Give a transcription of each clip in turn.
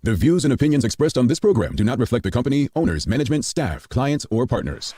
The views and opinions expressed on this program do not reflect the company, owners, management, staff, clients, or partners.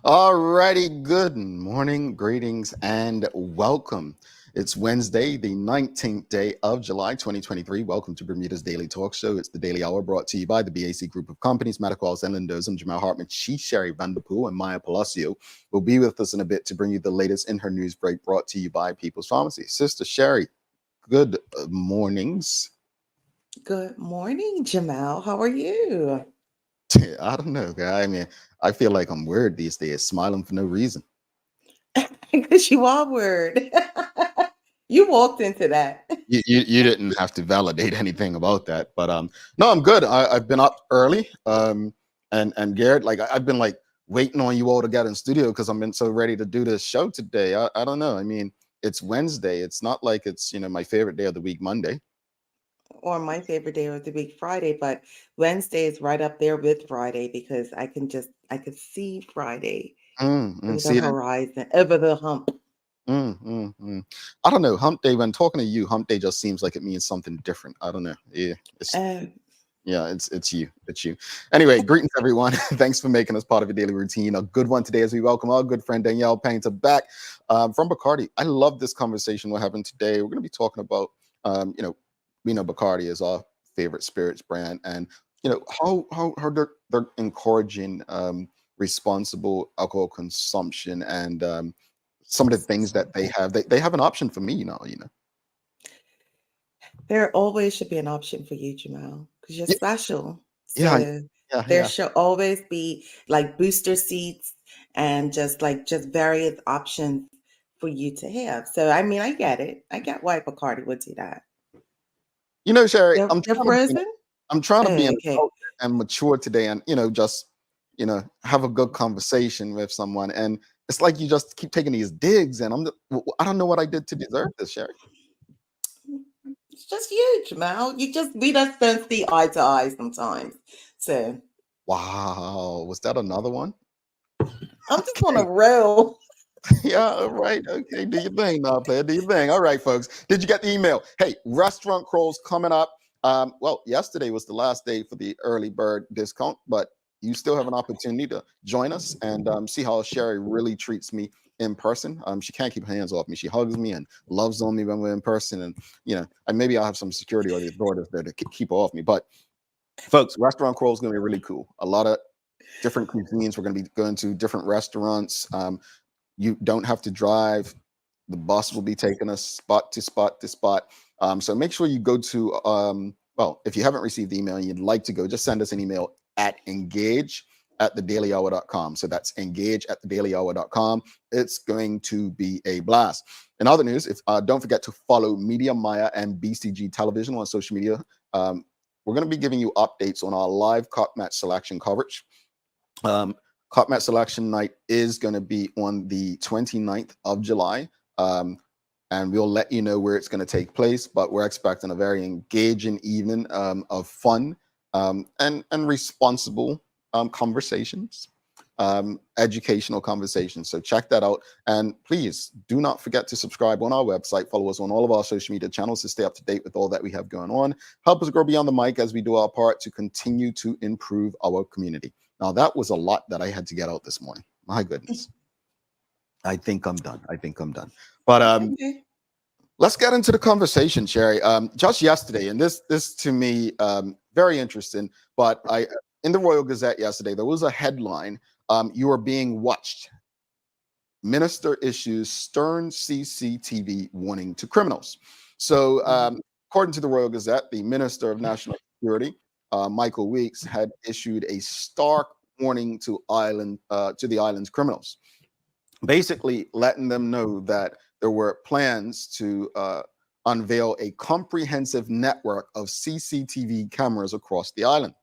Alrighty, good morning, greetings, and welcome. It's Wednesday, the 19th day of July, 2023. Welcome to Bermuda's Daily Talk Show. It's the Daily Hour brought to you by the BAC Group of Companies, Medicals and Lindos. I'm Jamal Hartman. She, Sherry Vanderpool, and Maya Palacio will be with us in a bit to bring you the latest in her news break brought to you by People's Pharmacy. Sister Sherry, good mornings. Good morning, Jamal. How are you? I don't know, guy. I mean, I feel like I'm weird these days, smiling for no reason. Because you are weird. You walked into that. You didn't have to validate anything about that, but no, I'm good. I've been up early, and Garrett, like I've been like waiting on you all to get in studio because I've been so ready to do this show today. I don't know. I mean, it's Wednesday. It's not like it's my favorite day of the week, Monday. Or my favorite day of the week, Friday, but Wednesday is right up there with Friday because I could see Friday over the See that? horizon, over the hump. I don't know. Hump day. When talking to you, hump day just seems like it means something different. I don't know. Yeah, it's you. It's you. Anyway, greetings everyone. Thanks for making us part of your daily routine. A good one today as we welcome our good friend Danyelle Paynter back from Bacardi. I love this conversation we're having today. We're going to be talking about we know Bacardi is our favorite spirits brand, and how they're encouraging responsible alcohol consumption and some of the things that they have. They have an option for me now. There always should be an option for you, Jamal, because you're special. Yeah, So yeah, there yeah. should always be like booster seats and just various options for you to have. So I mean, I get it. I get why Bacardi would do that. Sherry, They're frozen? I'm trying to be Oh, an okay. adult and mature today, and just have a good conversation with someone. And it's like you just keep taking these digs, and I don't know what I did to deserve this, Sherry. It's just you, Jamal. We just don't see eye to eye sometimes. So Wow, was that another one? I'm just on a roll. Yeah, right. Okay, do your thing now, player. Do your thing. All right, folks. Did you get the email? Hey, restaurant crawls coming up. Well, yesterday was the last day for the early bird discount, but you still have an opportunity to join us and see how Sherry really treats me in person. She can't keep her hands off me. She hugs me and loves on me when we're in person. And and maybe I'll have some security or the authorities there to keep her off me. But folks, restaurant crawl is going to be really cool. A lot of different cuisines. We're going to be going to different restaurants. You don't have to drive. The bus will be taking us spot to spot to spot. So make sure you go to, well, if you haven't received the email and you'd like to go, just send us an email at engage@thedailyhour.com. So that's engage@thedailyhour.com. It's going to be a blast. In other news, don't forget to follow Media Maya and BCG Television on social media. We're going to be giving you updates on our live cup match selection coverage. Cup match selection night is going to be on the 29th of July. And we'll let you know where it's going to take place, but we're expecting a very engaging evening of fun and responsible conversations, educational conversations. So check that out. And please do not forget to subscribe on our website. Follow us on all of our social media channels to stay up to date with all that we have going on. Help us grow beyond the mic as we do our part to continue to improve our community. Now, that was a lot that I had to get out this morning. My goodness. I think I'm done. But Okay. Let's get into the conversation, Sherry. Just yesterday, and this to me very interesting. But I in the Royal Gazette yesterday there was a headline: "You are being watched. Minister issues stern CCTV warning to criminals." So, Mhm. according to the Royal Gazette, the Minister of National Security, Michael Weeks, had issued a stark warning to the island's criminals, basically letting them know that there were plans to unveil a comprehensive network of CCTV cameras across the island.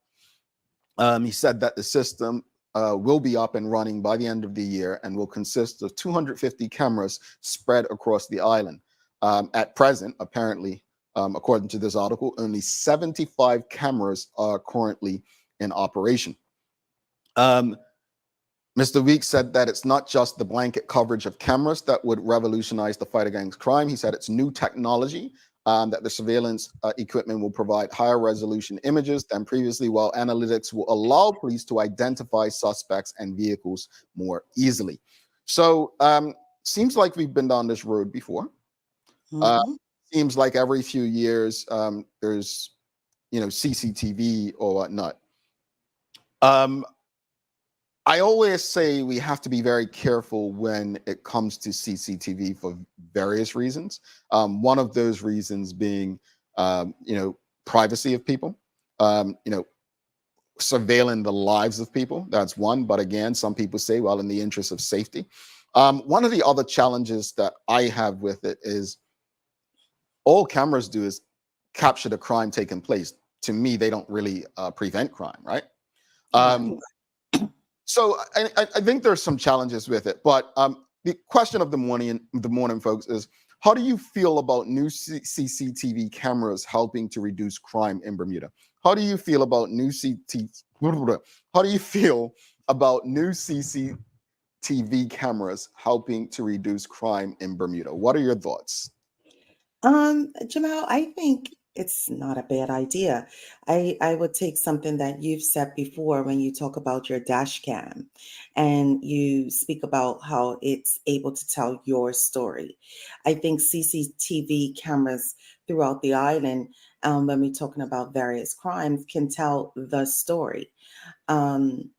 He said that the system will be up and running by the end of the year and will consist of 250 cameras spread across the island. At present, apparently, according to this article, only 75 cameras are currently in operation. Um, Mr. Weeks said that it's not just the blanket coverage of cameras that would revolutionize the fight against crime. He said it's new technology, that the surveillance equipment will provide higher resolution images than previously, while analytics will allow police to identify suspects and vehicles more easily. So, seems like we've been down this road before. Uh, Mhm. Seems like every few years there's CCTV or whatnot. Um, I always say we have to be very careful when it comes to CCTV for various reasons. One of those reasons being, privacy of people. Um, you know, Surveilling the lives of people. That's one. But again, some people say, well, in the interest of safety. One of the other challenges that I have with it is all cameras do is capture the crime taking place. To me, they don't really prevent crime, right? Right. Um, So I think there's some challenges with it, but the question of the morning, folks, is how do you feel about new CCTV cameras helping to reduce crime in Bermuda? How do you feel about new CT? How do you feel about new CCTV cameras helping to reduce crime in Bermuda? What are your thoughts? Jamal, I think it's not a bad idea. I would take something that you've said before when you talk about your dash cam and you speak about how it's able to tell your story. I think CCTV cameras throughout the island, when we're talking about various crimes, can tell the story. Um,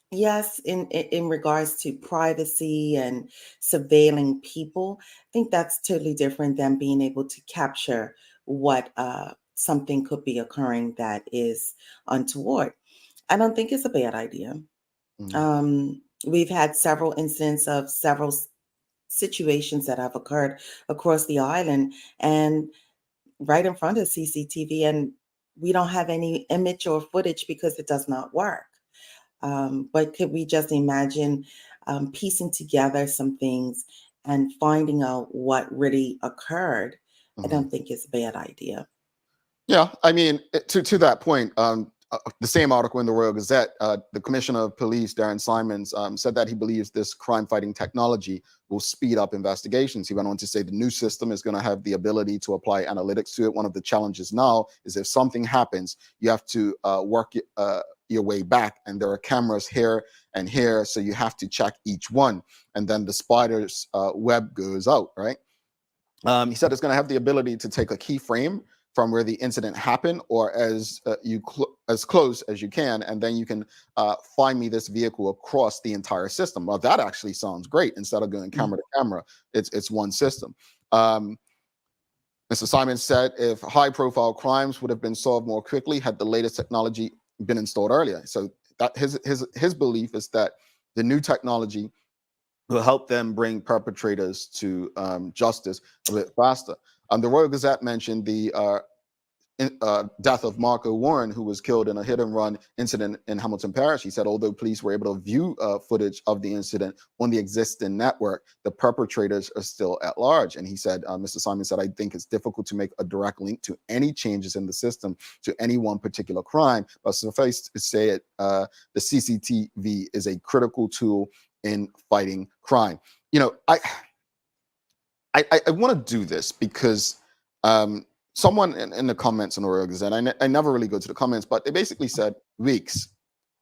Yes, in regards to privacy and surveilling people, I think that's totally different than being able to capture what something could be occurring that is untoward. I don't think it's a bad idea. Mm, We've had several incidents of several situations that have occurred across the island and right in front of CCTV, and we don't have any image or footage because it does not work. But could we just imagine piecing together some things and finding out what really occurred? I mhm. don't think it's a bad idea. Yeah, I mean, to that point, the same article in the Royal Gazette, the Commissioner of Police, Darren Simons, said that he believes this crime-fighting technology will speed up investigations. He went on to say the new system is going to have the ability to apply analytics to it. One of the challenges now is if something happens, you have to work your way back, and there are cameras here and here, so you have to check each one, and then the spider's web goes out, right? He said it's going to have the ability to take a key frame from where the incident happened, or as close as you can, and then you can find me this vehicle across the entire system. Well, that actually sounds great. Instead of going Mm. camera to camera, it's one system. Um, Mr. Simon said if high-profile crimes would have been solved more quickly had the latest technology been installed earlier. So that his belief is that the new technology will help them bring perpetrators to justice a bit faster. The Royal Gazette mentioned the death of Marco Warren, who was killed in a hit and run incident in Hamilton Parish. He said, although police were able to view footage of the incident on the existing network, the perpetrators are still at large. And he said, Mr. Simon said, I think it's difficult to make a direct link to any changes in the system to any one particular crime. But suffice to say it, the CCTV is a critical tool in fighting crime. You know, I want to do this because someone in the comments on the Royal Gazette, I never really go to the comments, but they basically said, Weeks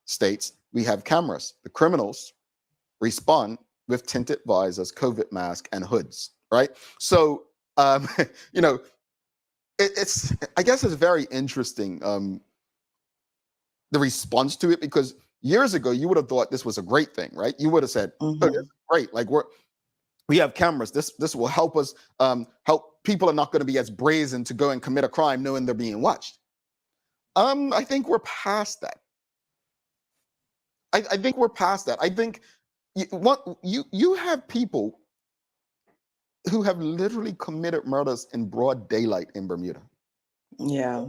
states, we have cameras. The criminals respond with tinted visors, COVID mask, and hoods, right? So Um, you know, it's I guess it's very interesting, the response to it, because years ago you would have thought this was a great thing, right? You would have said, "Oh, this is Hmm. great! Like we have cameras. This will help us. Help people are not going to be as brazen to go and commit a crime knowing they're being watched." I think we're past that. I think we're past that. I think you have people who have literally committed murders in broad daylight in Bermuda. Yeah.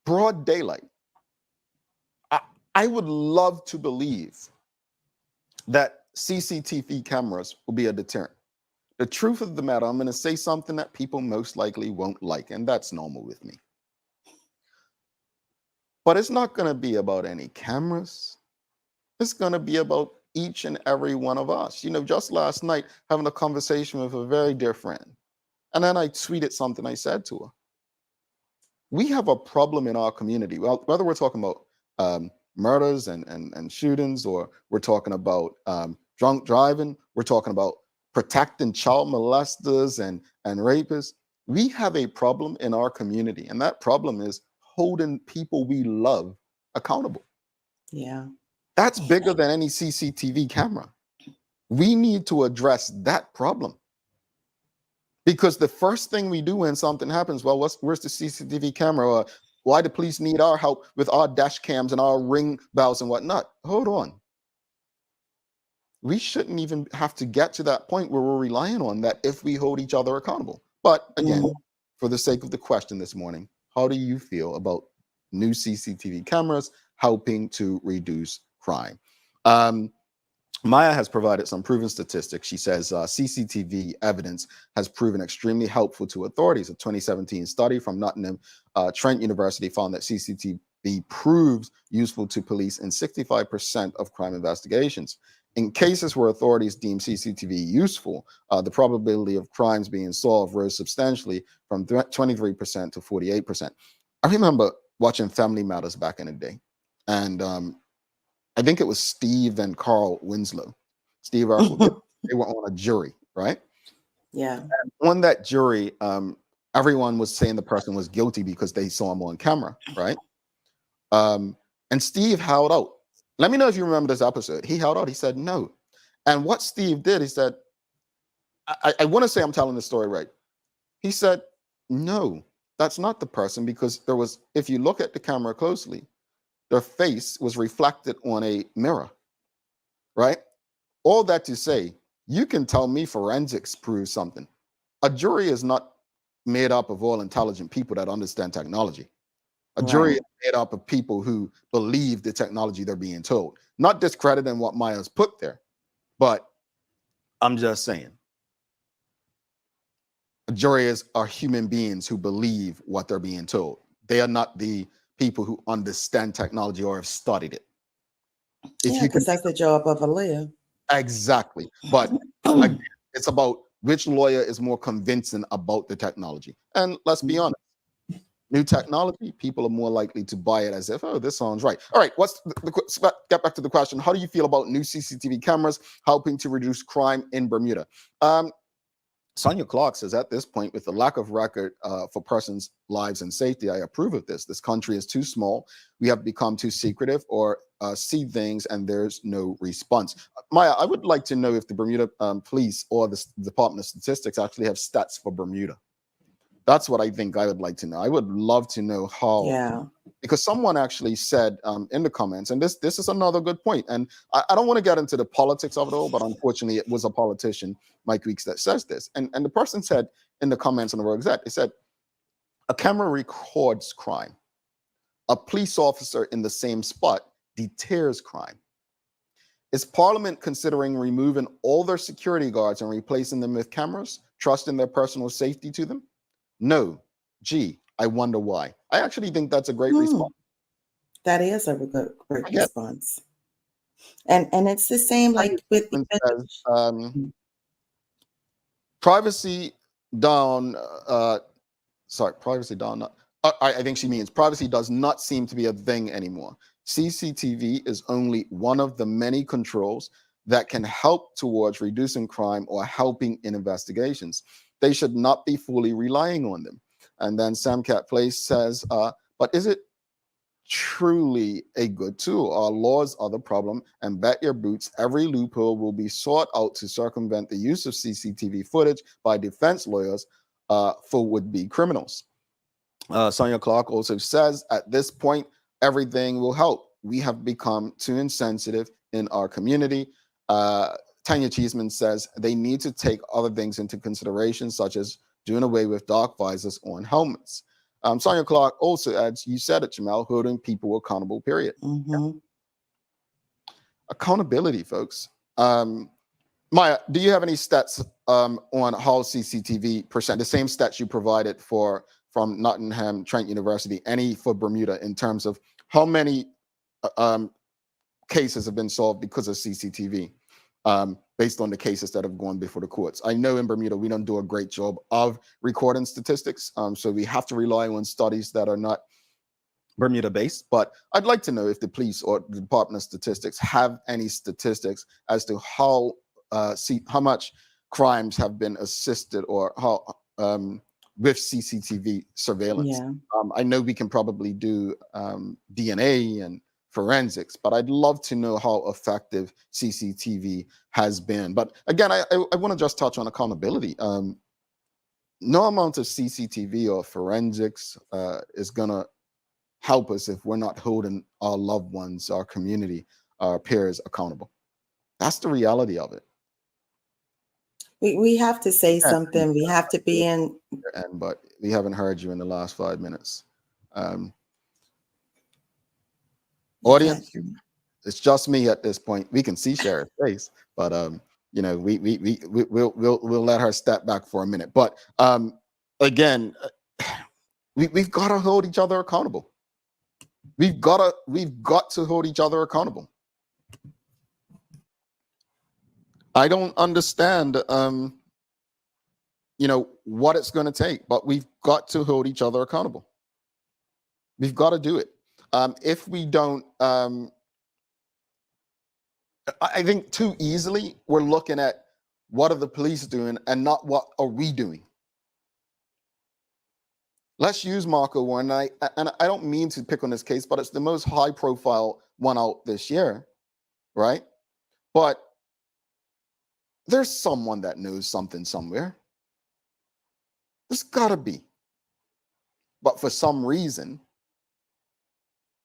Broad daylight. I, I would love to believe that CCTV cameras will be a deterrent. The truth of the matter, I'm going to say something that people most likely won't like, and that's normal with me. But it's not going to be about any cameras. It's going to be about each and every one of us. Just last night, having a conversation with a very dear friend, and then I tweeted something I said to her. We have a problem in our community. Well, whether we're talking about murders and shootings, or we're talking about drunk driving, we're talking about protecting child molesters and rapists. We have a problem in our community, and that problem is holding people we love accountable. Yeah. That's bigger than any CCTV camera. We need to address that problem. Because the first thing we do when something happens, well, where's the CCTV camera? Or why the police need our help with our dash cams and our ring bells and whatnot? Hold on. We shouldn't even have to get to that point where we're relying on that if we hold each other accountable. But again, Mhm. for the sake of the question this morning, how do you feel about new CCTV cameras helping to reduce crime? Maya has provided some proven statistics. She says CCTV evidence has proven extremely helpful to authorities. A 2017 study from Nottingham Trent University found that CCTV proves useful to police in 65% of crime investigations. In cases where authorities deem CCTV useful, the probability of crimes being solved rose substantially from 23% to 48%. I remember watching Family Matters back in the day, and I think it was Steve and Carl Winslow. Steve Urkel, they were on a jury, right? Yeah. On that jury, everyone was saying the person was guilty because they saw him on camera, right? And Steve held out. Let me know if you remember this episode. He held out. He said no. And what Steve did, he said, I want to say I'm telling the story right. He said, no, that's not the person, because if you look at the camera closely, their face was reflected on a mirror, right? All that to say, you can tell me forensics proves something. A jury is not made up of all intelligent people that understand technology. A jury Right. is made up of people who believe the technology they're being told. Not discrediting what Maya's put there, but I'm just saying. Juries are human beings who believe what they're being told. They are not the people who understand technology or have studied it. If Yeah, you can because that's the job of a lawyer. Exactly. But again, it's about which lawyer is more convincing about the technology. And let's be honest, new technology, people are more likely to buy it as if, oh, this sounds right. All right, get back to the question. How do you feel about new CCTV cameras helping to reduce crime in Bermuda? Sonia Clark says, at this point, with the lack of record for persons' lives and safety, I approve of this. This country is too small. We have become too secretive, or see things and there's no response. Maya, I would like to know if the Bermuda police or the Department of Statistics actually have stats for Bermuda. That's what I think I would like to know. I would love to know how, Yeah. because someone actually said in the comments, and this is another good point, and I don't want to get into the politics of it all, but unfortunately it was a politician, Mike Weeks, that says this, and the person said in the comments on the Rogue Exec, they said, a camera records crime. A police officer in the same spot deters crime. Is Parliament considering removing all their security guards and replacing them with cameras, trusting their personal safety to them? No. Gee, I wonder why. I actually think that's a great Hmm. response. That is a great Again, response. And it's the same like with the says, privacy down. Privacy down. I think she means privacy does not seem to be a thing anymore. CCTV is only one of the many controls that can help towards reducing crime or helping in investigations. they should not be fully relying on them. And then Samcat Place says, but is it truly a good tool? Our laws are the problem, and bet your boots every loophole will be sought out to circumvent the use of CCTV footage by defense lawyers for would-be criminals. Sonia Clark also says, at this point, everything will help. We have become too insensitive in our community. Tanya Cheeseman says they need to take other things into consideration, such as doing away with dark visors on helmets. Sonia Clark also adds, you said it, Jamel, holding people accountable, period. Mm-hmm. Accountability, folks. Maya, do you have any stats on how CCTV percent, the same stats you provided from Nottingham Trent University, any for Bermuda, in terms of how many cases have been solved because of CCTV, based on the cases that have gone before the courts? I know in Bermuda, we don't do a great job of recording statistics, so we have to rely on studies that are not Bermuda based, but I'd like to know if the police or the Department of Statistics have any statistics as to how much crimes have been assisted or how with CCTV surveillance. Yeah. I know we can probably do DNA and forensics, but I'd love to know how effective CCTV has been. But again, I want to just touch on accountability. No amount of CCTV or forensics is gonna help us if we're not holding our loved ones, our community, our peers accountable. That's the reality of it. We have to say Yeah, something. We have to be in. but we haven't heard you in the last 5 minutes. Audience, it's just me at this point. We can see Sherry's face, but we'll let her step back for a minute. But again, we've got to hold each other accountable. We've got to hold each other accountable. I don't understand what it's going to take, but we've got to hold each other accountable. We've got to do it. If we don't, I think too easily we're looking at what are the police doing and not what are we doing. Let's use Marco Warren. And I don't mean to pick on this case, but it's the most high-profile one out this year, right? But there's someone that knows something somewhere. There's got to be. But for some reason,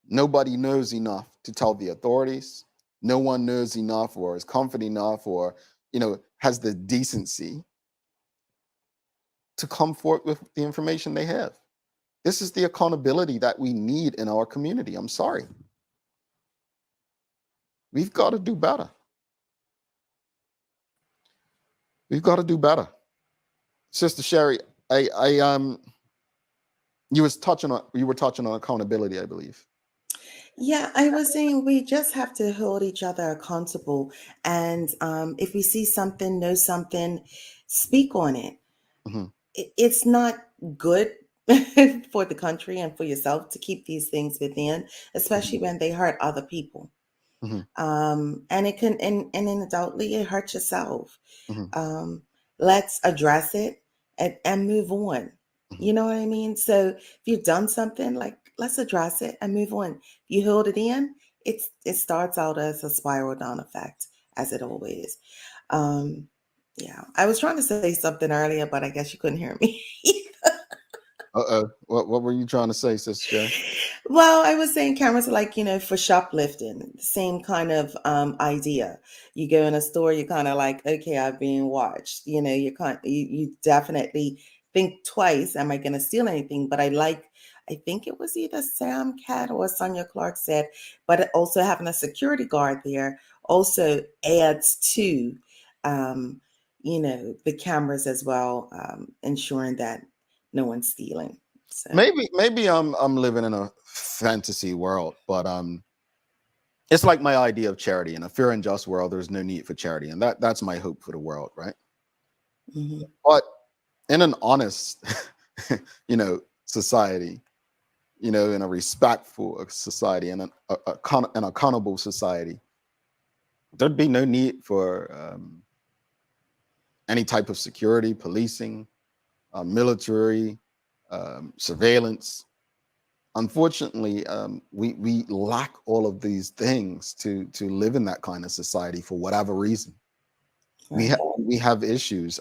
nobody knows enough to tell the authorities. No one knows enough or is confident enough or, has the decency to come forward with the information they have. This is the accountability that we need in our community. I'm sorry. We've got to do better. We've got to do better. Sister Sherry, you were touching on accountability, I believe. Yeah, I was saying we just have to hold each other accountable. And if we see something, know something, speak on it. Mm-hmm. It's not good for the country and for yourself to keep these things within, especially when they hurt other people. Mm-hmm. And it can, and undoubtedly it hurts yourself. Mm-hmm. Let's address it and move on. Mm-hmm. You know what I mean? So if you've done something, like, let's address it and move on. If you hold it in, it starts out as a spiral down effect, as it always. Yeah, I was trying to say something earlier, but I guess you couldn't hear me. Uh-oh. What were you trying to say, Sister J? Well, I was saying cameras are like, for shoplifting, same kind of idea. You go in a store, you're kind of like, okay, I've been watched. You definitely think twice, am I going to steal anything? But I think it was either Sam Cat or Sonia Clark said, but also having a security guard there also adds to, the cameras as well, ensuring that no one's stealing. So. Maybe I'm living in a fantasy world, but it's like my idea of charity. In a fair and just world, there's no need for charity, and that's my hope for the world, right? Mm-hmm. But in an honest, society, in a respectful society, and an accountable society, there'd be no need for any type of security, policing, military, surveillance. Unfortunately, we lack all of these things to live in that kind of society for whatever reason. Right. We have issues.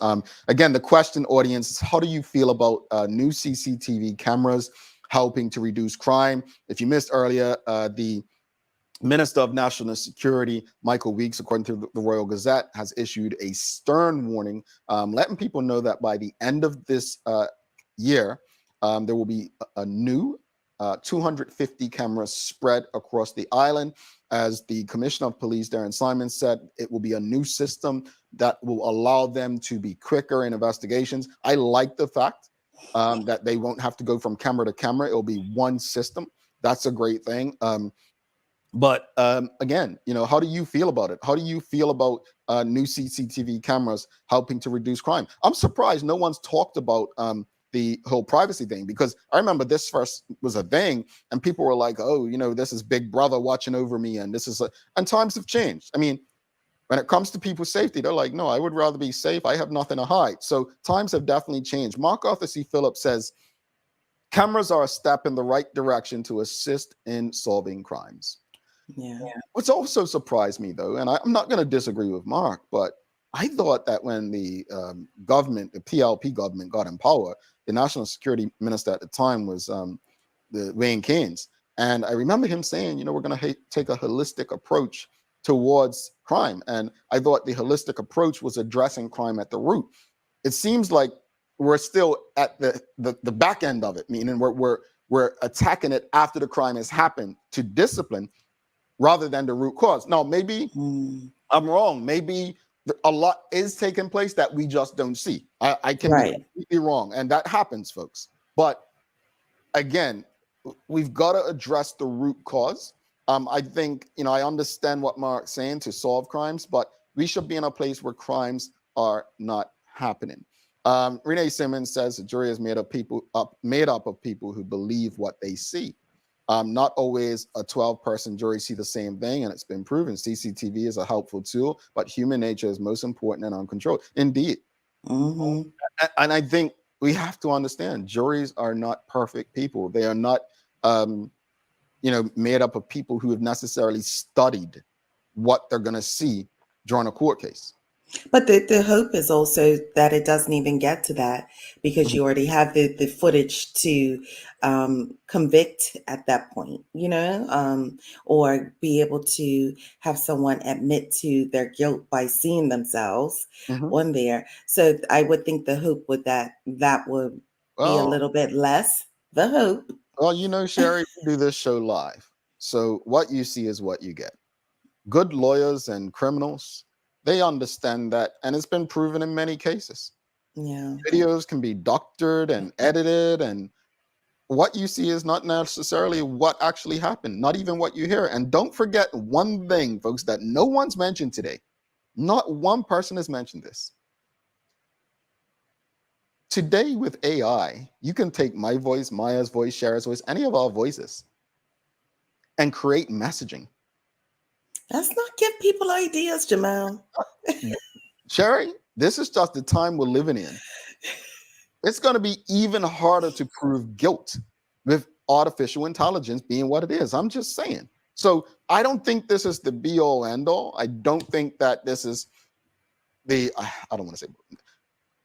Again, the question, audience, is how do you feel about new CCTV cameras helping to reduce crime? If you missed earlier, the Minister of National Security, Michael Weeks, according to the Royal Gazette, has issued a stern warning, letting people know that by the end of this year, there will be a new 250 cameras spread across the island. As the Commissioner of Police, Darren Simon, said, it will be a new system that will allow them to be quicker in investigations. I like the fact that they won't have to go from camera to camera. It'll be one system. That's a great thing. But again, how do you feel about it? How do you feel about new CCTV cameras helping to reduce crime? I'm surprised no one's talked about the whole privacy thing, because I remember this first was a thing and people were like, oh, this is Big Brother watching over me. And and times have changed. I mean, when it comes to people's safety, they're like, no, I would rather be safe. I have nothing to hide. So times have definitely changed. Mark Arthur C. Phillips says, cameras are a step in the right direction to assist in solving crimes. Yeah. What's also surprised me, though, and I'm not going to disagree with Mark, but I thought that when the government, the PLP government, got in power, the national security minister at the time was the Wayne Keynes. And I remember him saying, we're going to take a holistic approach towards crime. And I thought the holistic approach was addressing crime at the root. It seems like we're still at the back end of it, meaning we're attacking it after the crime has happened to discipline rather than the root cause. Now, maybe I'm wrong. Maybe a lot is taking place that we just don't see. I can be completely wrong, and that happens, folks. But again, we've got to address the root cause. I think, I understand what Mark's saying to solve crimes, but we should be in a place where crimes are not happening. Renee Simmons says the jury is made up of people who believe what they see. Not always a 12-person jury see the same thing, and it's been proven. CCTV is a helpful tool, but human nature is most important and uncontrolled. Indeed. And I think we have to understand juries are not perfect people. They are not, made up of people who have necessarily studied what they're going to see during a court case. But the hope is also that it doesn't even get to that, because you already have the footage to convict at that point, or be able to have someone admit to their guilt by seeing themselves on there. So I would think the hope would that would be a little bit less the hope. Well, Sherry, we do this show live. So what you see is what you get. Good lawyers and criminals, they understand that, and it's been proven in many cases. Yeah. Videos can be doctored and edited, and what you see is not necessarily what actually happened, not even what you hear. And don't forget one thing, folks, that no one's mentioned today. Not one person has mentioned this. Today with AI, you can take my voice, Maya's voice, Shara's voice, any of our voices, and create messaging. Let's not give people ideas, Jamal. Sherry, this is just the time we're living in. It's going to be even harder to prove guilt with artificial intelligence being what it is. I'm just saying. So I don't think this is the be all end all. I don't think that this is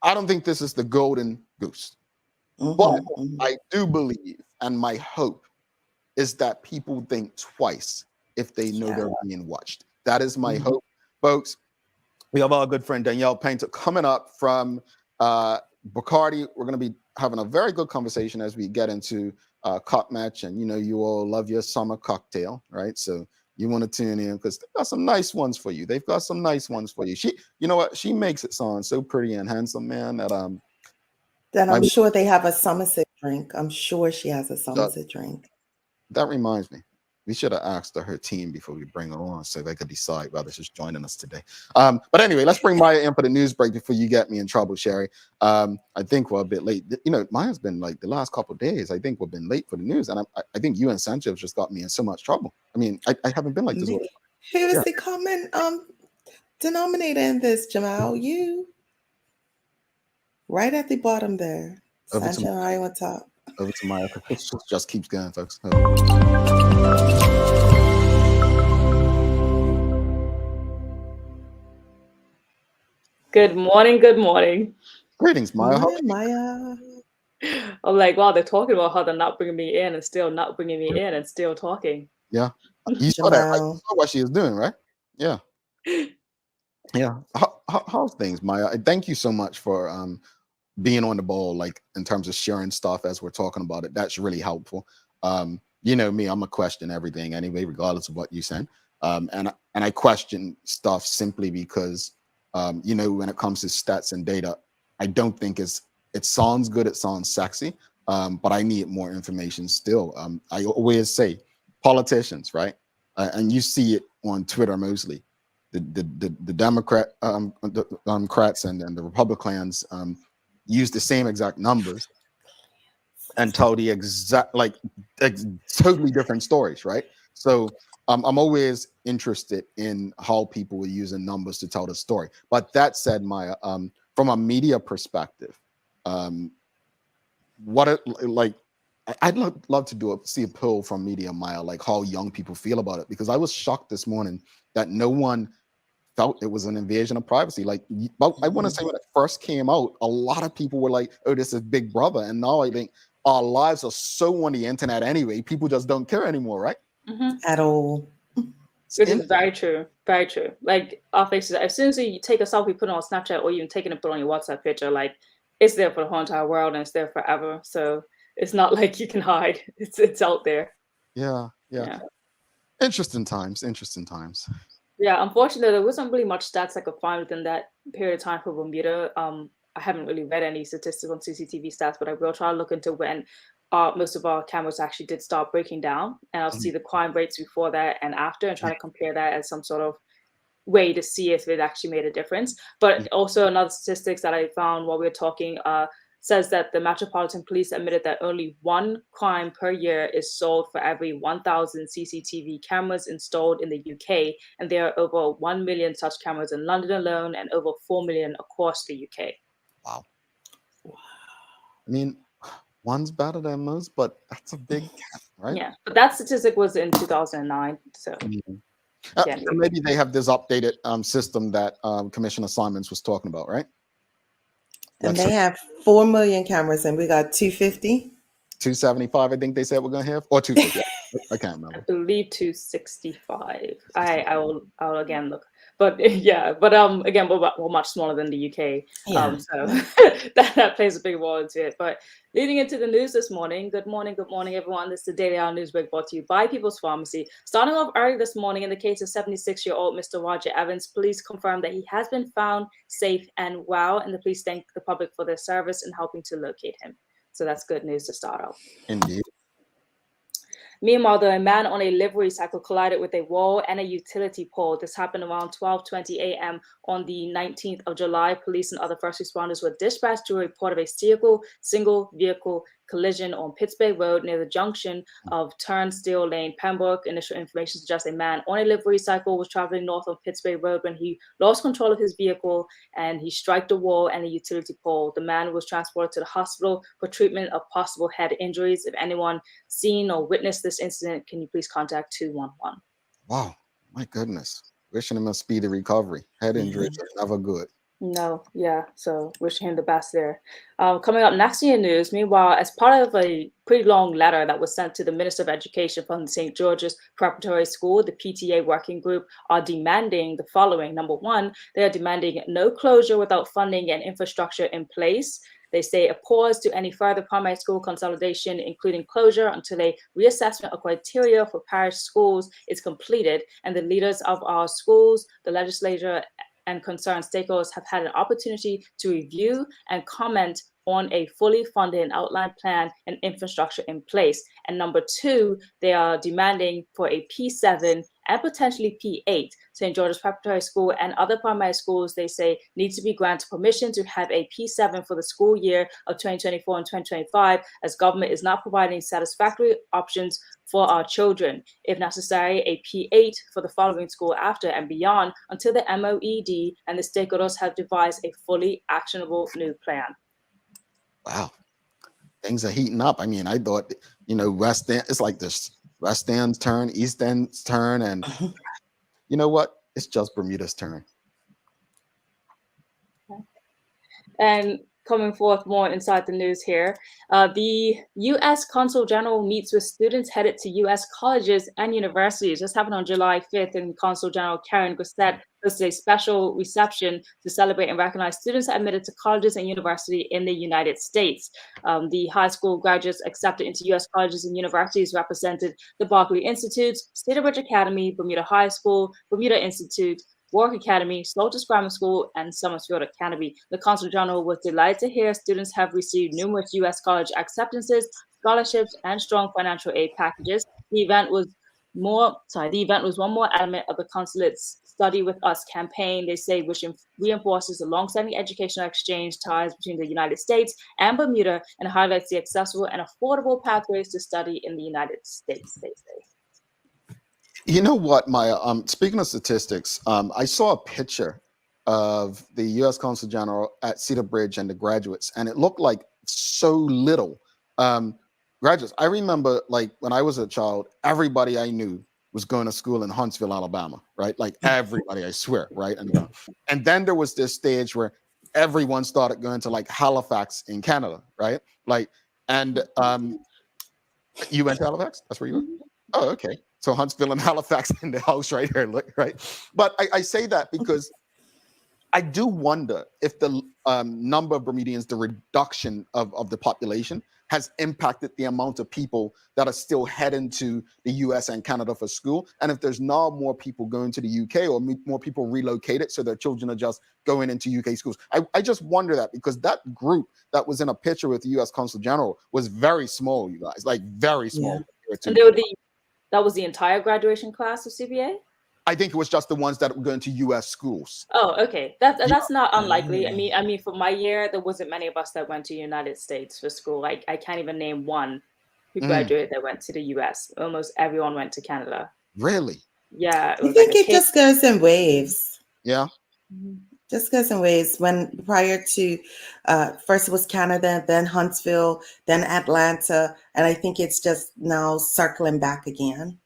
I don't think this is the golden goose. But I do believe, and my hope is that people think twice if they know they're being watched. That is my hope, folks. We have our good friend Danyelle Paynter coming up from Bacardi. We're going to be having a very good conversation as we get into Cup Match, and you all love your summer cocktail, right? So you want to tune in because they've got some nice ones for you. They've got some nice ones for you. You know what? She makes it sound so pretty and handsome, man. That I'm sure they have a Somerset drink. I'm sure she has a Somerset drink. That reminds me. We should have asked her team before we bring her on so they could decide whether she's joining us today. But anyway, let's bring Maya in for the news break before you get me in trouble, Sherry. I think we're a bit late. Maya's been like the last couple of days, I think we've been late for the news. And I think you and Sanchez just got me in so much trouble. I mean, I haven't been like this. Who is the common denominator in this, Jamal? You. Right at the bottom there. Over to Sanjay, what's up? over to Maya. It just keeps going, folks. Good morning, good morning. Greetings, Maya. How are Morning, Maya. I'm like, wow, they're talking about how they're not bringing me in and still not bringing me in and still talking. Yeah. You saw that, right? You Jamal. saw what she was doing, right? Yeah. Yeah. How's things, Maya? Thank you so much for being on the ball, like in terms of sharing stuff as we're talking about it. That's really helpful. You know me, I'm a question everything anyway, regardless of what you send. And I question stuff simply because you know, when it comes to stats and data, I don't think it sounds good, it sounds sexy, but I need more information still. I always say politicians, right? And you see it on Twitter mostly. The Democrats and the Republicans use the same exact numbers and tell the exact totally different stories, right? So I'm always interested in how people are using numbers to tell the story. But that said, Maya, from a media perspective, what it like I'd love to see a poll from media, Maya, like how young people feel about it, because I was shocked this morning that no one felt it was an invasion of privacy. Like, I want to say when it first came out, a lot of people were like, "Oh, this is Big Brother," and now I think our lives are so on the internet anyway. People just don't care anymore, right? At all. Which is very true. Very true. Like our faces, as soon as you take a selfie, put it on Snapchat, or even taking it, put on your WhatsApp picture, like it's there for the whole entire world and it's there forever. So it's not like you can hide. It's out there. Yeah. Interesting times. Yeah, unfortunately, there wasn't really much stats I could find within that period of time for Bermuda. I haven't really read any statistics on CCTV stats, but I will try to look into when most of our cameras actually did start breaking down, and I'll see the crime rates before that and after, and try to compare that as some sort of way to see if it actually made a difference. But also another statistics that I found while we were talking says that the Metropolitan Police admitted that only one crime per year is sold for every 1,000 CCTV cameras installed in the UK, and there are over 1 million such cameras in London alone and over 4 million across the UK. Wow. I mean, one's better than most, but that's a big gap, right? Yeah, but that statistic was in 2009, so maybe they have this updated system that Commissioner Simons was talking about, right? And they have 4 million cameras, and we got 250. 275, I think they said we're gonna have, or 250. I can't remember. I believe 265. I will again look, but yeah, but again, we're much smaller than the UK, so that plays a big role into it. But leading into the news this morning, good morning, everyone. This is the Daily Hour News Break brought to you by People's Pharmacy. Starting off early this morning, in the case of 76-year-old Mr. Roger Evans, police confirmed that he has been found safe and well, and the police thank the public for their service in helping to locate him. So that's good news to start off. Indeed. Meanwhile, a man on a livery cycle collided with a wall and a utility pole. This happened around 12:20 a.m. on the 19th of July. Police and other first responders were dispatched to a report of a single vehicle collision on Pittsburgh Road near the junction of Turnstile Lane, Pembroke. Initial information suggests a man on a livery cycle was traveling north on Pittsburgh Road when he lost control of his vehicle and he struck the wall and a utility pole. The man was transported to the hospital for treatment of possible head injuries. If anyone seen or witnessed this incident, can you please contact 211? Wow, my goodness. Wishing him a speedy recovery. Head injuries are never good. No, yeah, so wishing him the best there. Coming up next in your news, meanwhile, as part of a pretty long letter that was sent to the Minister of Education from St. George's Preparatory School, the PTA working group are demanding the following. Number one, they are demanding no closure without funding and infrastructure in place. They say a pause to any further primary school consolidation, including closure, until a reassessment of criteria for parish schools is completed, and the leaders of our schools, the legislature, and concerned stakeholders have had an opportunity to review and comment on a fully funded and outlined plan and infrastructure in place. And number two, they are demanding for a P7 and potentially P8. St. George's Preparatory School and other primary schools, they say, need to be granted permission to have a P7 for the school year of 2024 and 2025, as government is not providing satisfactory options for our children. If necessary, a P8 for the following school after and beyond, until the MOED and the stakeholders have devised a fully actionable new plan. Wow. things are heating up. I mean, I thought, West End, it's like this West End's turn, East End's turn, and you know what? It's just Bermuda's turn. And coming forth more inside the news here, the U.S. Consul General meets with students headed to U.S. colleges and universities. This happened on July 5th, and Consul General Karen Grissett hosted a special reception to celebrate and recognize students admitted to colleges and universities in the United States. The high school graduates accepted into U.S. colleges and universities represented the Berkeley Institute, Cedar Ridge Academy, Bermuda High School, Bermuda Institute, Warwick Academy, Soldiers Grammar School, and Summersfield Academy. The Consul General was delighted to hear students have received numerous U.S. college acceptances, scholarships, and strong financial aid packages. The event was one more element of the consulate's Study With Us campaign, they say, which reinforces the long-standing educational exchange ties between the United States and Bermuda and highlights the accessible and affordable pathways to study in the United States, they say. You know what, Maya? Speaking of statistics, I saw a picture of the U.S. Consul General at Cedar Bridge and the graduates, and it looked like so little graduates. I remember, like, when I was a child, everybody I knew was going to school in Huntsville, Alabama, right? Like everybody, I swear, right? And then there was this stage where everyone started going to like Halifax in Canada, right? Like, and you went to Halifax? That's where you were? Oh, okay. So Huntsville and Halifax in the house right here, look, right? But I say that because I do wonder if the number of Bermudians, the reduction of the population, has impacted the amount of people that are still heading to the US and Canada for school. And if there's now more people going to the UK or more people relocated so their children are just going into UK schools. I just wonder that, because that group that was in a picture with the US Consul General was very small, you guys, like very small. Yeah. And that was the entire graduation class of CBA? I think it was just the ones that were going to U.S. schools. Oh, okay. That's not unlikely. I mean, for my year, there wasn't many of us that went to the United States for school. I can't even name one who graduated that went to the U.S. Almost everyone went to Canada. Really? Yeah. I think it just goes in waves. Yeah. Just goes in waves. When prior to first it was Canada, then Huntsville, then Atlanta, and I think it's just now circling back again.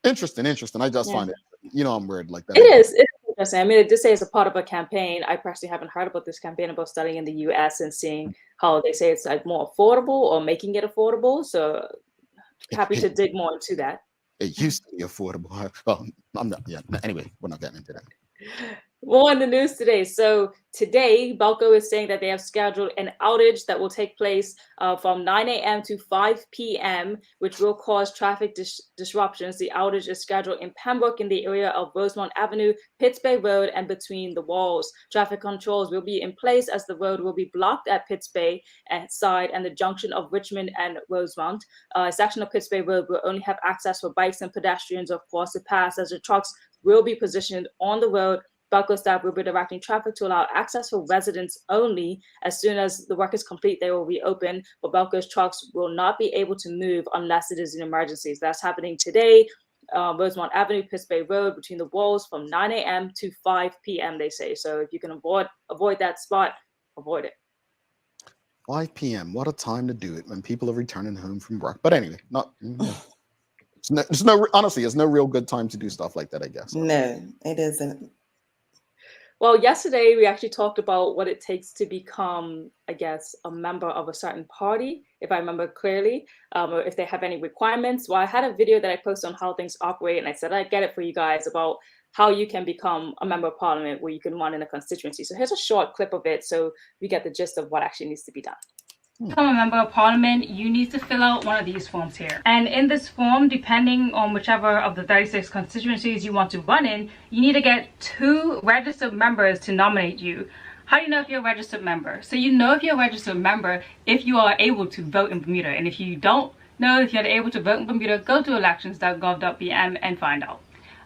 Interesting. I just find it, I'm weird like that. It is interesting. I mean, it did say it's a part of a campaign. I personally haven't heard about this campaign about studying in the U.S. and seeing how they say it's like more affordable or making it affordable. So happy to dig more into that. It used to be affordable. Well, I'm not. Yeah. Anyway, we're not getting into that. More in the news today. So today, Balco is saying that they have scheduled an outage that will take place from 9 a.m. to 5 p.m., which will cause traffic disruptions. The outage is scheduled in Pembroke in the area of Rosemont Avenue, Pitts Bay Road, and between the walls. Traffic controls will be in place as the road will be blocked at Pitts Bay side and the junction of Richmond and Rosemont. A section of Pitts Bay Road will only have access for bikes and pedestrians, of course, to pass, as the trucks will be positioned on the road. Balco staff will be directing traffic to allow access for residents only. As soon as the work is complete, they will reopen, but Balco's trucks will not be able to move unless it is an emergency. So that's happening today, Rosemont Avenue, Pitts Bay Road, between the walls from 9 a.m. to 5 p.m., they say. So if you can avoid that spot, avoid it. 5 p.m., what a time to do it when people are returning home from work. But anyway, honestly, it's no real good time to do stuff like that, I guess. No, it isn't. Well, yesterday we actually talked about what it takes to become, I guess, a member of a certain party, if I remember clearly, or if they have any requirements. Well, I had a video that I posted on how things operate, and I said I'd get it for you guys about how you can become a member of parliament, where you can run in a constituency. So here's a short clip of it so we get the gist of what actually needs to be done. To become a member of parliament, you need to fill out one of these forms here. And in this form, depending on whichever of the 36 constituencies you want to run in, you need to get 2 registered members to nominate you. How do you know if you're a registered member? So you know if you're a registered member if you are able to vote in Bermuda. And if you don't know if you're able to vote in Bermuda, go to elections.gov.bm and find out.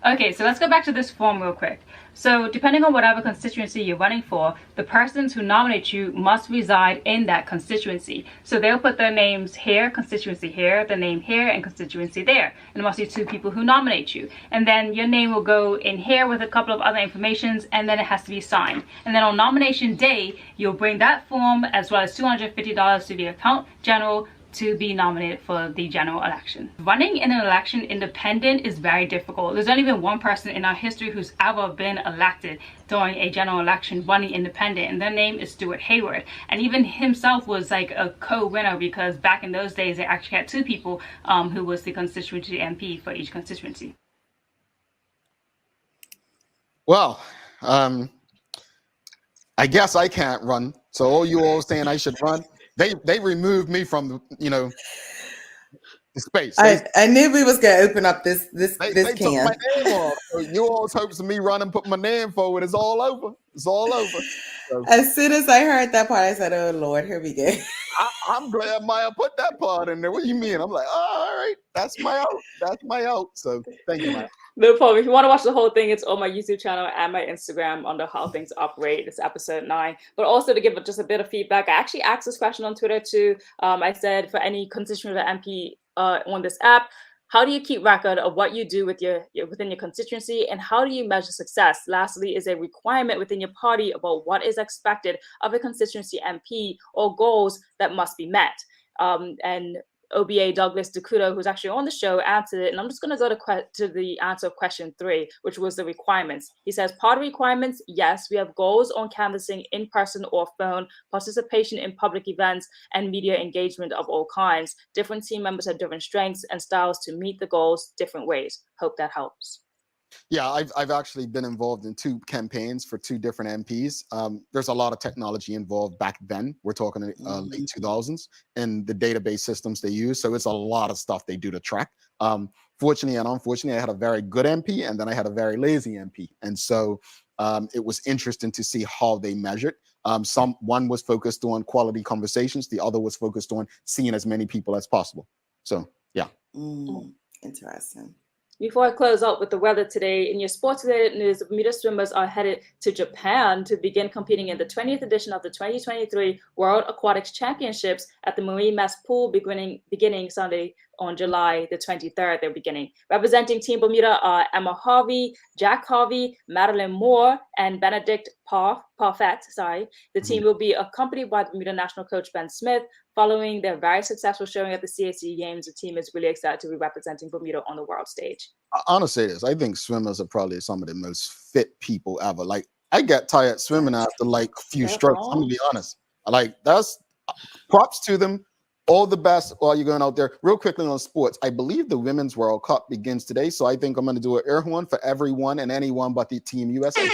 Okay, so let's go back to this form real quick. So depending on whatever constituency you're running for, the persons who nominate you must reside in that constituency. So they'll put their names here, constituency here, the name here, and constituency there. And it must be 2 people who nominate you. And then your name will go in here with a couple of other informations, and then it has to be signed. And then on nomination day, you'll bring that form as well as $250 to the account general to be nominated for the general election. Running in an election independent is very difficult. There's only been one person in our history who's ever been elected during a general election running independent, and their name is Stuart Hayward. And even himself was like a co-winner, because back in those days they actually had 2 people who was the constituency MP for each constituency. Well, I guess I can't run. So all you all saying I should run, they removed me from the space. I knew we was gonna open up this They can. took my name off. So you all's hopes of me running, put my name forward. It's all over. It's all over. So, As soon as I heard that part, I said, "Oh Lord, here we go." I'm glad Maya put that part in there. What do you mean? I'm like, oh, all right, that's my out. That's my out. So thank you, Maya. No problem. If you want to watch the whole thing, it's on my YouTube channel and my Instagram under How Things Operate. It's episode 9. But also to give just a bit of feedback, I actually asked this question on Twitter too. I said for any constituent or MP on this app, how do you keep record of what you do with within your constituency, and how do you measure success? Lastly, is a requirement within your party about what is expected of a constituency MP or goals that must be met. And OBA Douglas Dakuto, who's actually on the show, answered it. And I'm just going to go to the answer of question 3, which was the requirements. He says, part of requirements, yes, we have goals on canvassing in person or phone, participation in public events, and media engagement of all kinds. Different team members have different strengths and styles to meet the goals different ways. Hope that helps. Yeah, I've actually been involved in 2 campaigns for 2 different MPs. There's a lot of technology involved back then. We're talking late 2000s, and the database systems they use. So it's a lot of stuff they do to track. Fortunately and unfortunately, I had a very good MP, and then I had a very lazy MP. And so it was interesting to see how they measured. One was focused on quality conversations. The other was focused on seeing as many people as possible. So, yeah. Interesting. Before I close out with the weather today, in your sports-related news, Bermuda swimmers are headed to Japan to begin competing in the 20th edition of the 2023 World Aquatics Championships at the Marine Mass Pool beginning Sunday on July the 23rd. They're beginning. Representing Team Bermuda are Emma Harvey, Jack Harvey, Madeline Moore, and Benedict Parfait. The team will be accompanied by the Bermuda national coach Ben Smith. Following their very successful showing at the CAC Games, the team is really excited to be representing Bermuda on the world stage. I want to say this. I think swimmers are probably some of the most fit people ever. Like, I get tired swimming after like a few strokes. I'm gonna be honest. Like, that's props to them. All the best while you're going out there. Real quickly on sports, I believe the Women's World Cup begins today, so I think I'm going to do an air horn for everyone and anyone but the Team USA.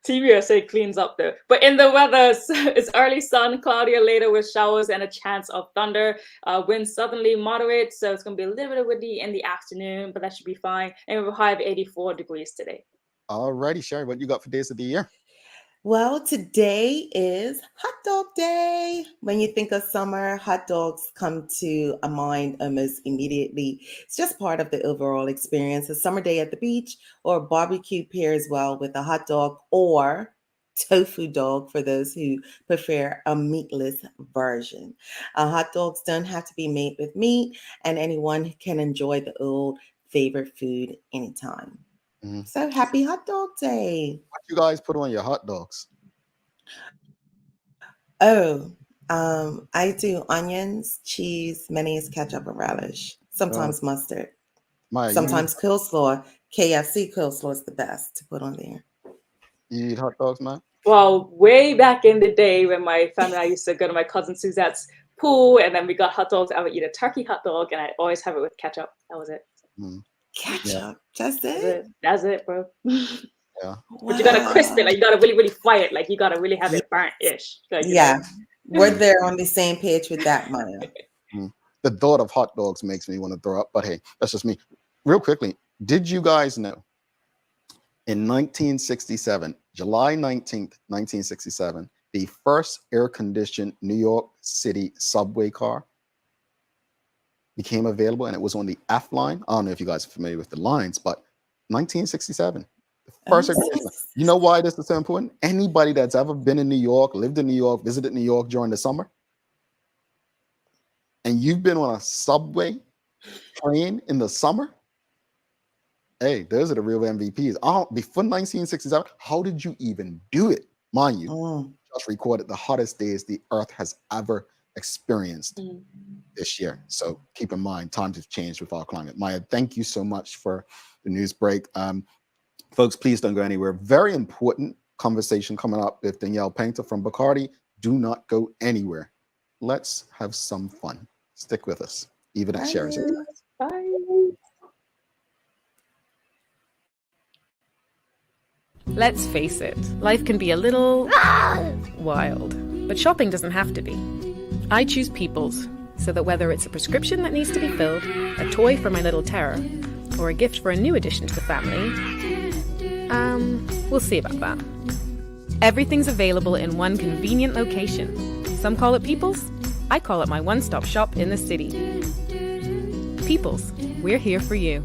Team USA cleans up there. But in the weather, it's early sun, cloudier later with showers and a chance of thunder. Winds southerly moderate, so it's going to be a little bit windy in the afternoon, but that should be fine. And we have a high of 84 degrees today. All righty, Sherry, what you got for days of the year? Well, today is hot dog day. When you think of summer, hot dogs come to a mind almost immediately. It's just part of the overall experience. A summer day at the beach or barbecue pairs well with a hot dog or tofu dog for those who prefer a meatless version. Hot dogs don't have to be made with meat, and anyone can enjoy the old favorite food anytime. So happy hot dog day. What you guys put on your hot dogs? Oh, I do onions, cheese, mayonnaise, ketchup, and relish. Sometimes mustard. Sometimes coleslaw. KFC coleslaw is the best to put on there. You eat hot dogs, man? Well, way back in the day when my family and I used to go to my cousin Suzette's pool, and then we got hot dogs, I would eat a turkey hot dog, and I always have it with ketchup. That was it. Ketchup, just it? That's it, bro. Yeah. But you gotta crisp it, like you gotta really, really fry it, like you gotta really have it burnt-ish. Like, we're there on the same page with that, Maya. The thought of hot dogs makes me want to throw up, but hey, that's just me. Real quickly, did you guys know in 1967, July 19th, 1967, the first air-conditioned New York City subway car became available, and it was on the F line. I don't know if you guys are familiar with the lines, but 1967, the first segregation. You know why this is so important? Anybody that's ever been in New York, lived in New York, visited New York during the summer, and you've been on a subway train in the summer, hey, those are the real MVPs. Before 1967, how did you even do it? Mind you, just recorded the hottest days the Earth has ever experienced this year. So keep in mind, times have changed with our climate. Maya, thank you so much for the news break. Folks, please don't go anywhere. Very important conversation coming up with Danyelle Paynter from Bacardi. Do not go anywhere. Let's have some fun. Stick with us, even at Sherry's. Bye. Let's face it, life can be a little wild, but shopping doesn't have to be. I choose People's, so that whether it's a prescription that needs to be filled, a toy for my little terror, or a gift for a new addition to the family, we'll see about that. Everything's available in one convenient location. Some call it People's, I call it my one-stop shop in the city. People's, we're here for you.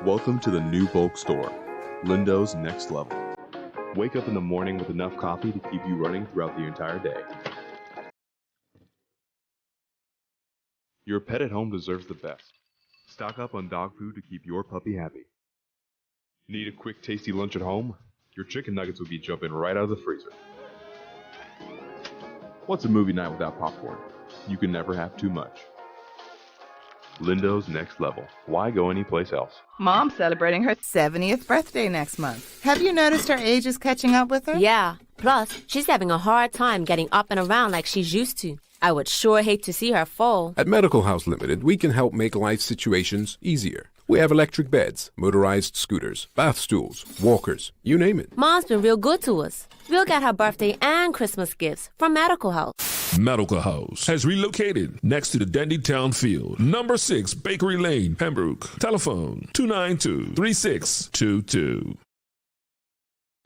Welcome to the new bulk store, Lindo's Next Level. Wake up in the morning with enough coffee to keep you running throughout the entire day. Your pet at home deserves the best. Stock up on dog food to keep your puppy happy. Need a quick, tasty lunch at home? Your chicken nuggets will be jumping right out of the freezer. What's a movie night without popcorn? You can never have too much. Lindo's Next Level. Why go anyplace else? Mom's celebrating her 70th birthday next month. Have you noticed her age is catching up with her? Yeah. Plus, she's having a hard time getting up and around like she's used to. I would sure hate to see her fall. At Medical House Limited, we can help make life situations easier. We have electric beds, motorized scooters, bath stools, walkers, you name it. Mom's been real good to us. We'll get her birthday and Christmas gifts from Medical House. Medical House has relocated next to the Dandytown Field, number 6 Bakery Lane, Pembroke. Telephone 292-3622.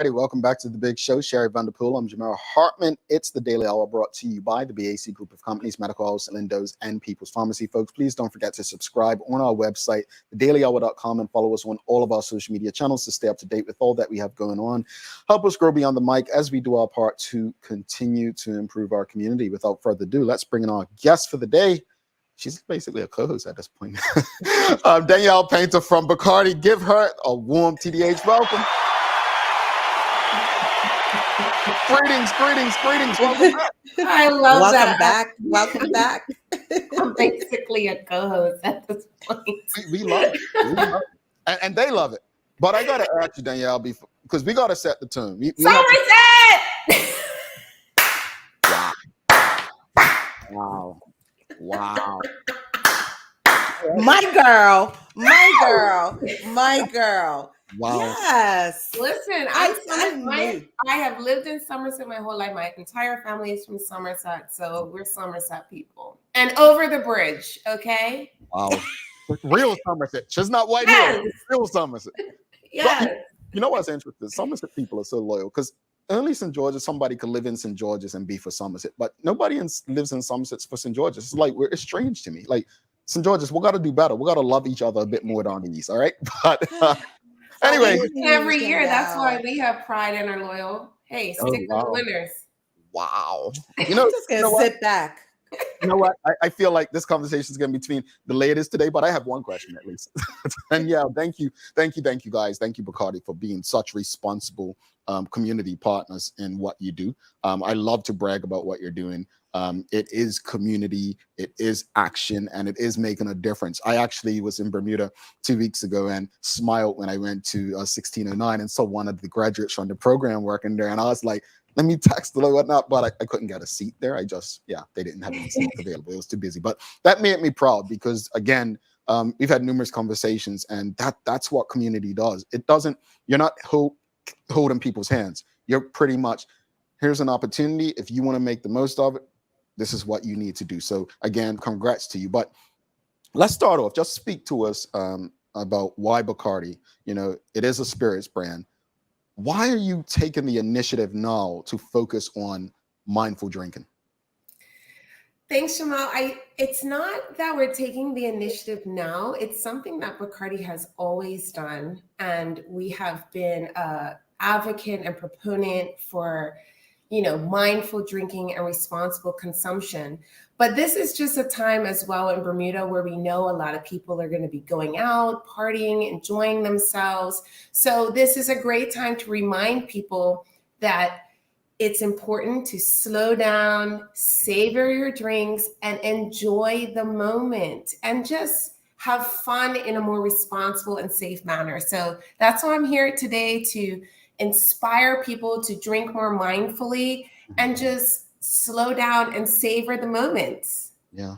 Welcome back to the big show. Sherry Vanderpool. I'm Jamel Hartman. It's the Daily Hour brought to you by the BAC Group of Companies, Medical House, Lindo's, and People's Pharmacy. Folks, please don't forget to subscribe on our website, thedailyhour.com, and follow us on all of our social media channels to stay up to date with all that we have going on. Help us grow beyond the mic as we do our part to continue to improve our community. Without further ado, let's bring in our guest for the day. She's basically a co-host at this point. Danyelle Paynter from Bacardi. Give her a warm TDH welcome. Greetings. Welcome back. I love Welcome that. Welcome back. I'm basically a co-host at this point. We love it. And they love it. But I got to ask you, Danyelle, because we got to set the tone. Somerset! Wow. My girl. Wow. Yes. Listen, I have lived in Somerset my whole life. My entire family is from Somerset, so we're Somerset people. And over the bridge, okay? Wow. Real Somerset. She's not white Yes. here. Real Somerset. Yes. But you know what's interesting? Somerset people are so loyal because only St. George's, somebody could live in St. George's and be for Somerset, but nobody lives in Somerset for St. George's. It's like, it's strange to me. Like, St. George's, we got to do better. We got to love each other a bit more down the east, all right? But anyway. Every year, that's why we have pride and are loyal. Hey, stick with the winners. Wow. I'm just going to sit back. You know what? I feel like this conversation is going to be between the ladies today, but I have one question at least. And yeah, thank you, guys. Thank you, Bacardi, for being such responsible community partners in what you do. I love to brag about what you're doing. It is community, it is action, and it is making a difference. I actually was in Bermuda 2 weeks ago and smiled when I went to 1609 and saw one of the graduates from the program working there. And I was like, let me text or whatnot, but I couldn't get a seat there. They didn't have any seats available. It was too busy. But that made me proud because, again, we've had numerous conversations, and that's what community does. It doesn't, you're not holding people's hands. You're pretty much, here's an opportunity. If you want to make the most of it, this is what you need to do. So again, congrats to you. But let's start off. Just speak to us about why Bacardi. You know, it is a spirits brand. Why are you taking the initiative now to focus on mindful drinking? Thanks, Jamal. It's not that we're taking the initiative now. It's something that Bacardi has always done. And we have been an advocate and proponent for, mindful drinking and responsible consumption. But this is just a time as well in Bermuda where we know a lot of people are going to be going out, partying, enjoying themselves. So this is a great time to remind people that it's important to slow down, savor your drinks, and enjoy the moment and just have fun in a more responsible and safe manner. So that's why I'm here today, to inspire people to drink more mindfully and just slow down and savor the moments. Yeah.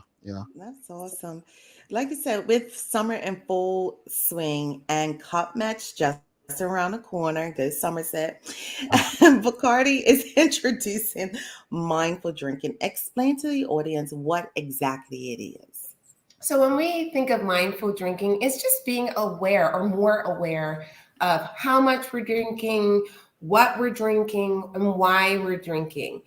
That's awesome. Like you said, with summer in full swing and cup match just around the corner, go Somerset, Bacardi is introducing mindful drinking. Explain to the audience what exactly it is. So when we think of mindful drinking, it's just being aware or more aware of how much we're drinking, what we're drinking, and why we're drinking.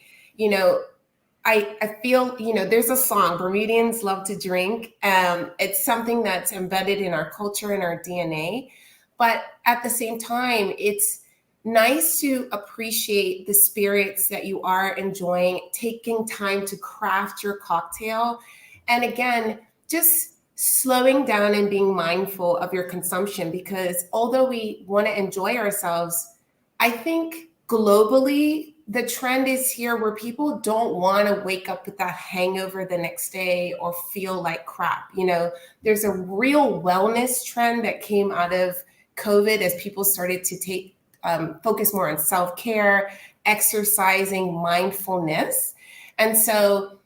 I feel, there's a song, Bermudians love to drink. It's something that's embedded in our culture and our DNA. But at the same time, it's nice to appreciate the spirits that you are enjoying, taking time to craft your cocktail. And again, just slowing down and being mindful of your consumption, because although we want to enjoy ourselves, I think globally, the trend is here where people don't want to wake up with that hangover the next day or feel like crap. There's a real wellness trend that came out of COVID as people started to focus more on self-care, exercising, mindfulness. And so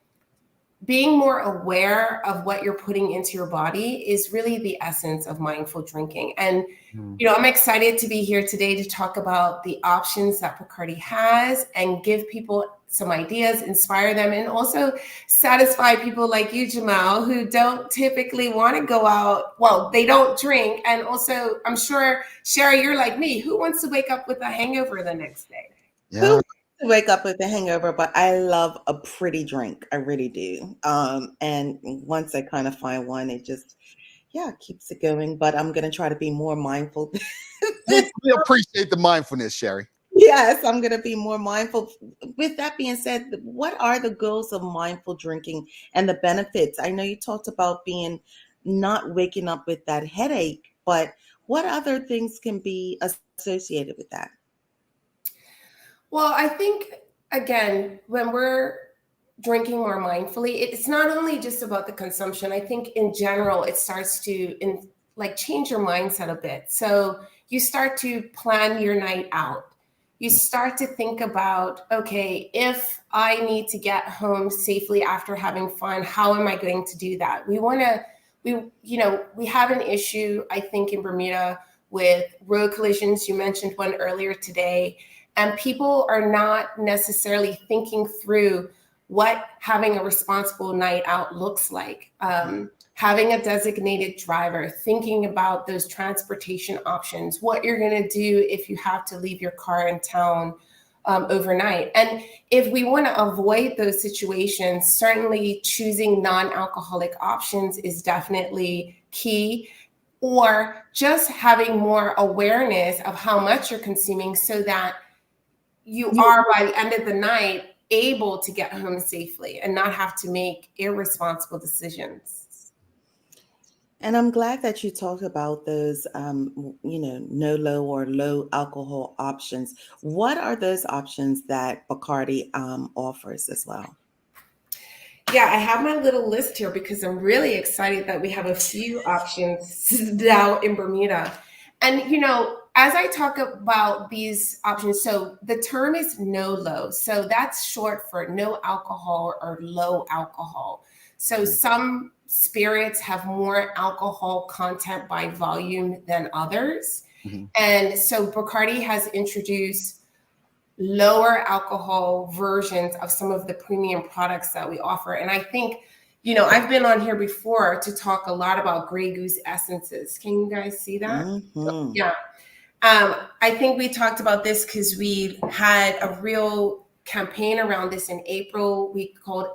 being more aware of what you're putting into your body is really the essence of mindful drinking. And, I'm excited to be here today to talk about the options that Bacardi has and give people some ideas, inspire them, and also satisfy people like you, Jamal, who don't typically want to go out. Well, they don't drink. And also, I'm sure, Sherry, you're like me. Who wants to wake up with a hangover the next day? Yeah. Who wants to wake up with a hangover? But I love a pretty drink. I really do. And once I kind of find one, it just, keeps it going. But I'm going to try to be more mindful. We appreciate the mindfulness, Sherry. Yes, I'm going to be more mindful. With that being said, what are the goals of mindful drinking and the benefits? I know you talked about not waking up with that headache, but what other things can be associated with that? Well, I think, again, when we're drinking more mindfully, it's not only just about the consumption. I think in general, it starts to change your mindset a bit. So you start to plan your night out. You start to think about, okay, if I need to get home safely after having fun, how am I going to do that? We have an issue, I think, in Bermuda with road collisions. You mentioned one earlier today, and people are not necessarily thinking through what having a responsible night out looks like. Having a designated driver, thinking about those transportation options, what you're going to do if you have to leave your car in town overnight. And if we want to avoid those situations, certainly choosing non-alcoholic options is definitely key, or just having more awareness of how much you're consuming so that you are, by the end of the night, able to get home safely and not have to make irresponsible decisions. And I'm glad that you talked about those, no low or low alcohol options. What are those options that Bacardi offers as well? Yeah, I have my little list here because I'm really excited that we have a few options now in Bermuda. And, as I talk about these options, so the term is no low. So that's short for no alcohol or low alcohol. So some spirits have more alcohol content by volume than others. Mm-hmm. And so Bacardi has introduced lower alcohol versions of some of the premium products that we offer. And I think, I've been on here before to talk a lot about Grey Goose essences. Can you guys see that? Mm-hmm. Yeah. I think we talked about this because we had a real campaign around this in April. We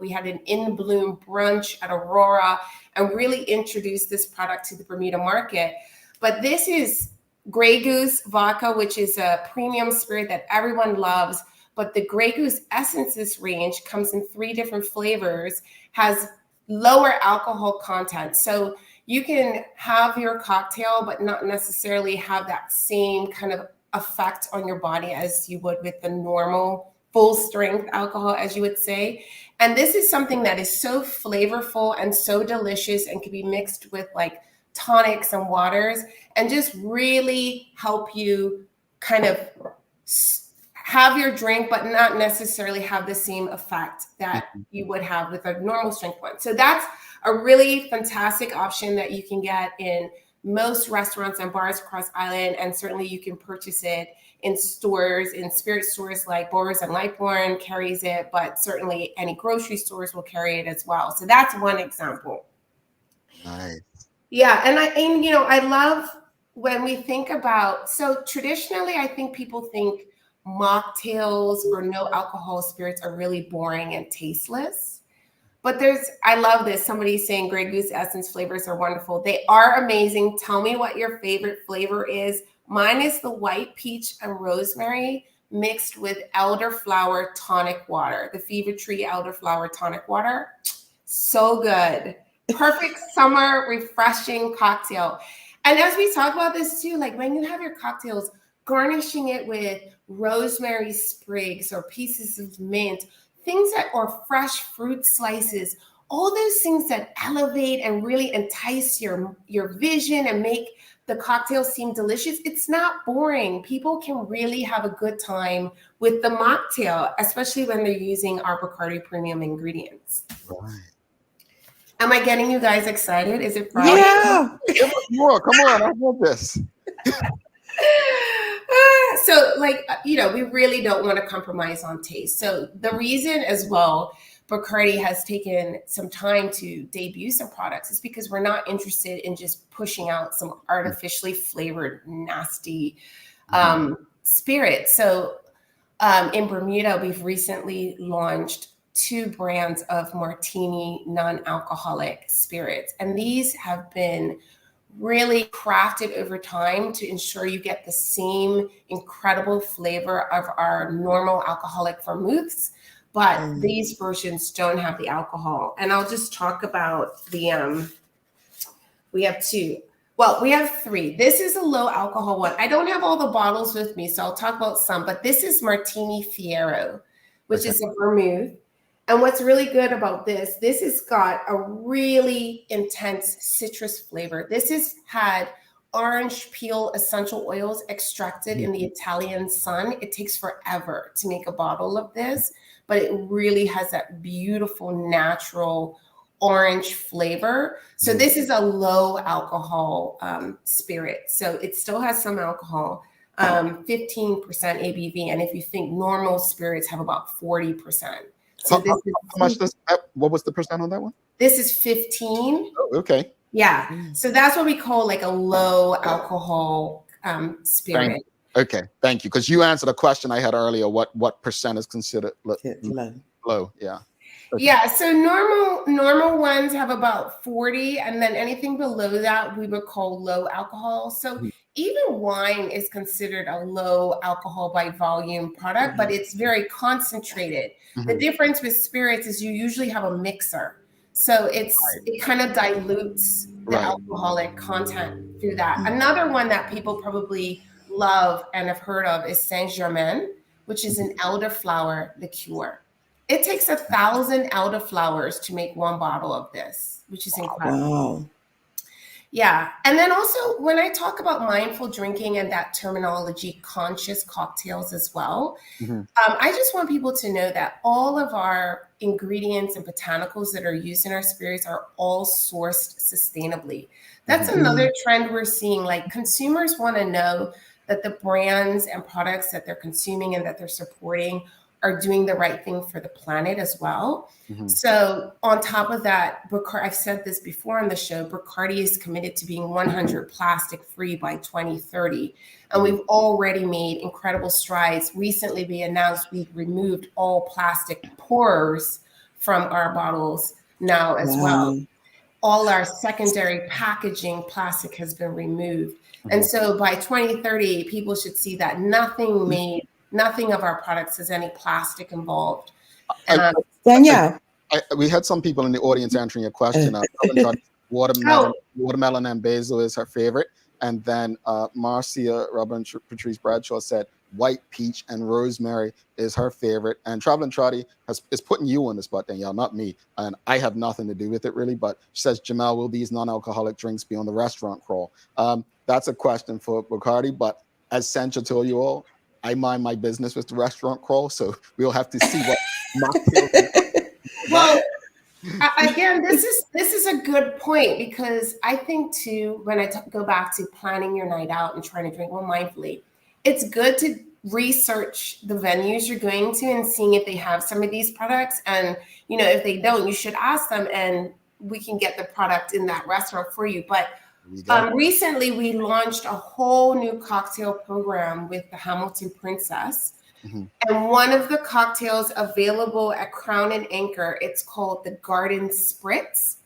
had an in bloom brunch at Aurora and really introduced this product to the Bermuda market. But this is Grey Goose vodka, which is a premium spirit that everyone loves. But the Grey Goose Essences range comes in 3 different flavors, has lower alcohol content. So you can have your cocktail, but not necessarily have that same kind of effect on your body as you would with the normal full strength alcohol, as you would say. And this is something that is so flavorful and so delicious and can be mixed with like tonics and waters and just really help you kind of have your drink, but not necessarily have the same effect that you would have with a normal strength one. So that's a really fantastic option that you can get in most restaurants and bars across Island. And certainly you can purchase it in stores, in spirit stores like Boris and Lightbourne carries it, but certainly any grocery stores will carry it as well. So that's one example. Nice. Yeah. And I love when we think about, so traditionally, I think people think mocktails or no alcohol spirits are really boring and tasteless. But I love this. Somebody's saying Grey Goose Essence flavors are wonderful. They are amazing. Tell me what your favorite flavor is. Mine is the white peach and rosemary mixed with elderflower tonic water, the Fever Tree elderflower tonic water. So good. Perfect summer refreshing cocktail. And as we talk about this too, like when you have your cocktails, garnishing it with rosemary sprigs or pieces of mint, things that are fresh fruit slices, all those things that elevate and really entice your vision and make the cocktail seem delicious. It's not boring. People can really have a good time with the mocktail, especially when they're using our Bacardi premium ingredients. Right. Am I getting you guys excited? Is it Friday? Yeah. Give us more. Come on. I want this. So we really don't want to compromise on taste. So the reason as well Bacardi has taken some time to debut some products is because we're not interested in just pushing out some artificially flavored, nasty spirit. So in Bermuda, we've recently launched 2 brands of martini non-alcoholic spirits. And these have been really crafted over time to ensure you get the same incredible flavor of our normal alcoholic vermouths, but these versions don't have the alcohol. And I'll just talk about we have 2. Well, we have 3. This is a low alcohol one. I don't have all the bottles with me, so I'll talk about some, but this is Martini Fiero, which is a vermouth. And what's really good about this has got a really intense citrus flavor. This has had orange peel essential oils extracted in the Italian sun. It takes forever to make a bottle of this, but it really has that beautiful natural orange flavor. So this is a low alcohol spirit. So it still has some alcohol, 15% ABV. And if you think normal spirits have about 40%. So how much what was the percent on that one? This is 15. Oh, okay. Yeah. So that's what we call like a low alcohol spirit. Okay. Thank you. Because you answered a question I had earlier. What percent is considered low? Yeah. Okay. Yeah. So normal ones have about 40, and then anything below that we would call low alcohol. So even wine is considered a low alcohol by volume product, but it's very concentrated. The difference with spirits is you usually have a mixer. So it kind of dilutes the alcoholic content through that. Another one that people probably love and have heard of is Saint-Germain, which is an elderflower liqueur. It takes 1,000 elderflowers to make one bottle of this, which is incredible. Wow. Yeah. And then also when I talk about mindful drinking and that terminology, conscious cocktails as well, I just want people to know that all of our ingredients and botanicals that are used in our spirits are all sourced sustainably. That's another trend we're seeing. Like consumers want to know that the brands and products that they're consuming and that they're supporting are doing the right thing for the planet as well. Mhm. So on top of that, I've said this before on the show, Bacardi is committed to being 100 plastic free by 2030. And we've already made incredible strides. Recently, we announced we've removed all plastic pourers from our bottles now as well. All our secondary packaging plastic has been removed. And so by 2030, people should see that nothing of our products has any plastic involved. Danyelle. We had some people in the audience answering your question. Watermelon and basil is her favorite. And then Marcia Robin Patrice Bradshaw said white peach and rosemary is her favorite. And Traveling Trotty is putting you on the spot, Danyelle, not me. And I have nothing to do with it really. But she says, Jamel, will these non-alcoholic drinks be on the restaurant crawl? That's a question for Bacardi. But as Sancha told you all, I mind my business with the restaurant crawl. So we'll have to see what mocktails. Well, again, this is a good point, because I think too, when I go back to planning your night out and trying to drink more mindfully, it's good to research the venues you're going to and seeing if they have some of these products. And, if they don't, you should ask them, and we can get the product in that restaurant for you. But recently we launched a whole new cocktail program with the Hamilton Princess. And one of the cocktails available at Crown and Anchor, it's called the Garden Spritz.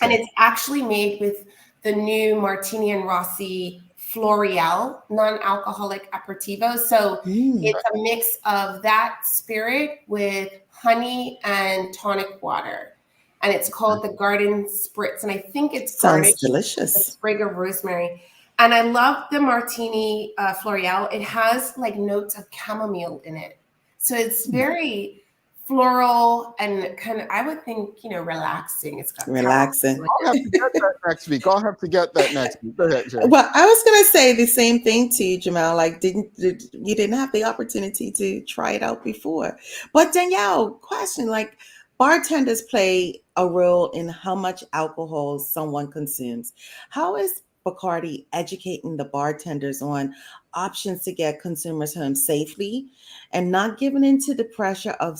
And it's actually made with the new Martini and Rossi Floreal non-alcoholic aperitivo. So it's a mix of that spirit with honey and tonic water. And it's called the Garden Spritz. And I think it's garnished delicious. with a sprig of rosemary. And I love the Martini Floreal. It has like notes of chamomile in it. So it's very floral and kind of, I would think, relaxing. It's got relaxing. I'll have to get that next week. Go ahead, Jay. Well, I was going to say the same thing to you, Jamel. Like, you didn't have the opportunity to try it out before. But Danyelle, question, like, bartenders play a role in how much alcohol someone consumes. How is Bacardi educating the bartenders on options to get consumers home safely and not giving into the pressure of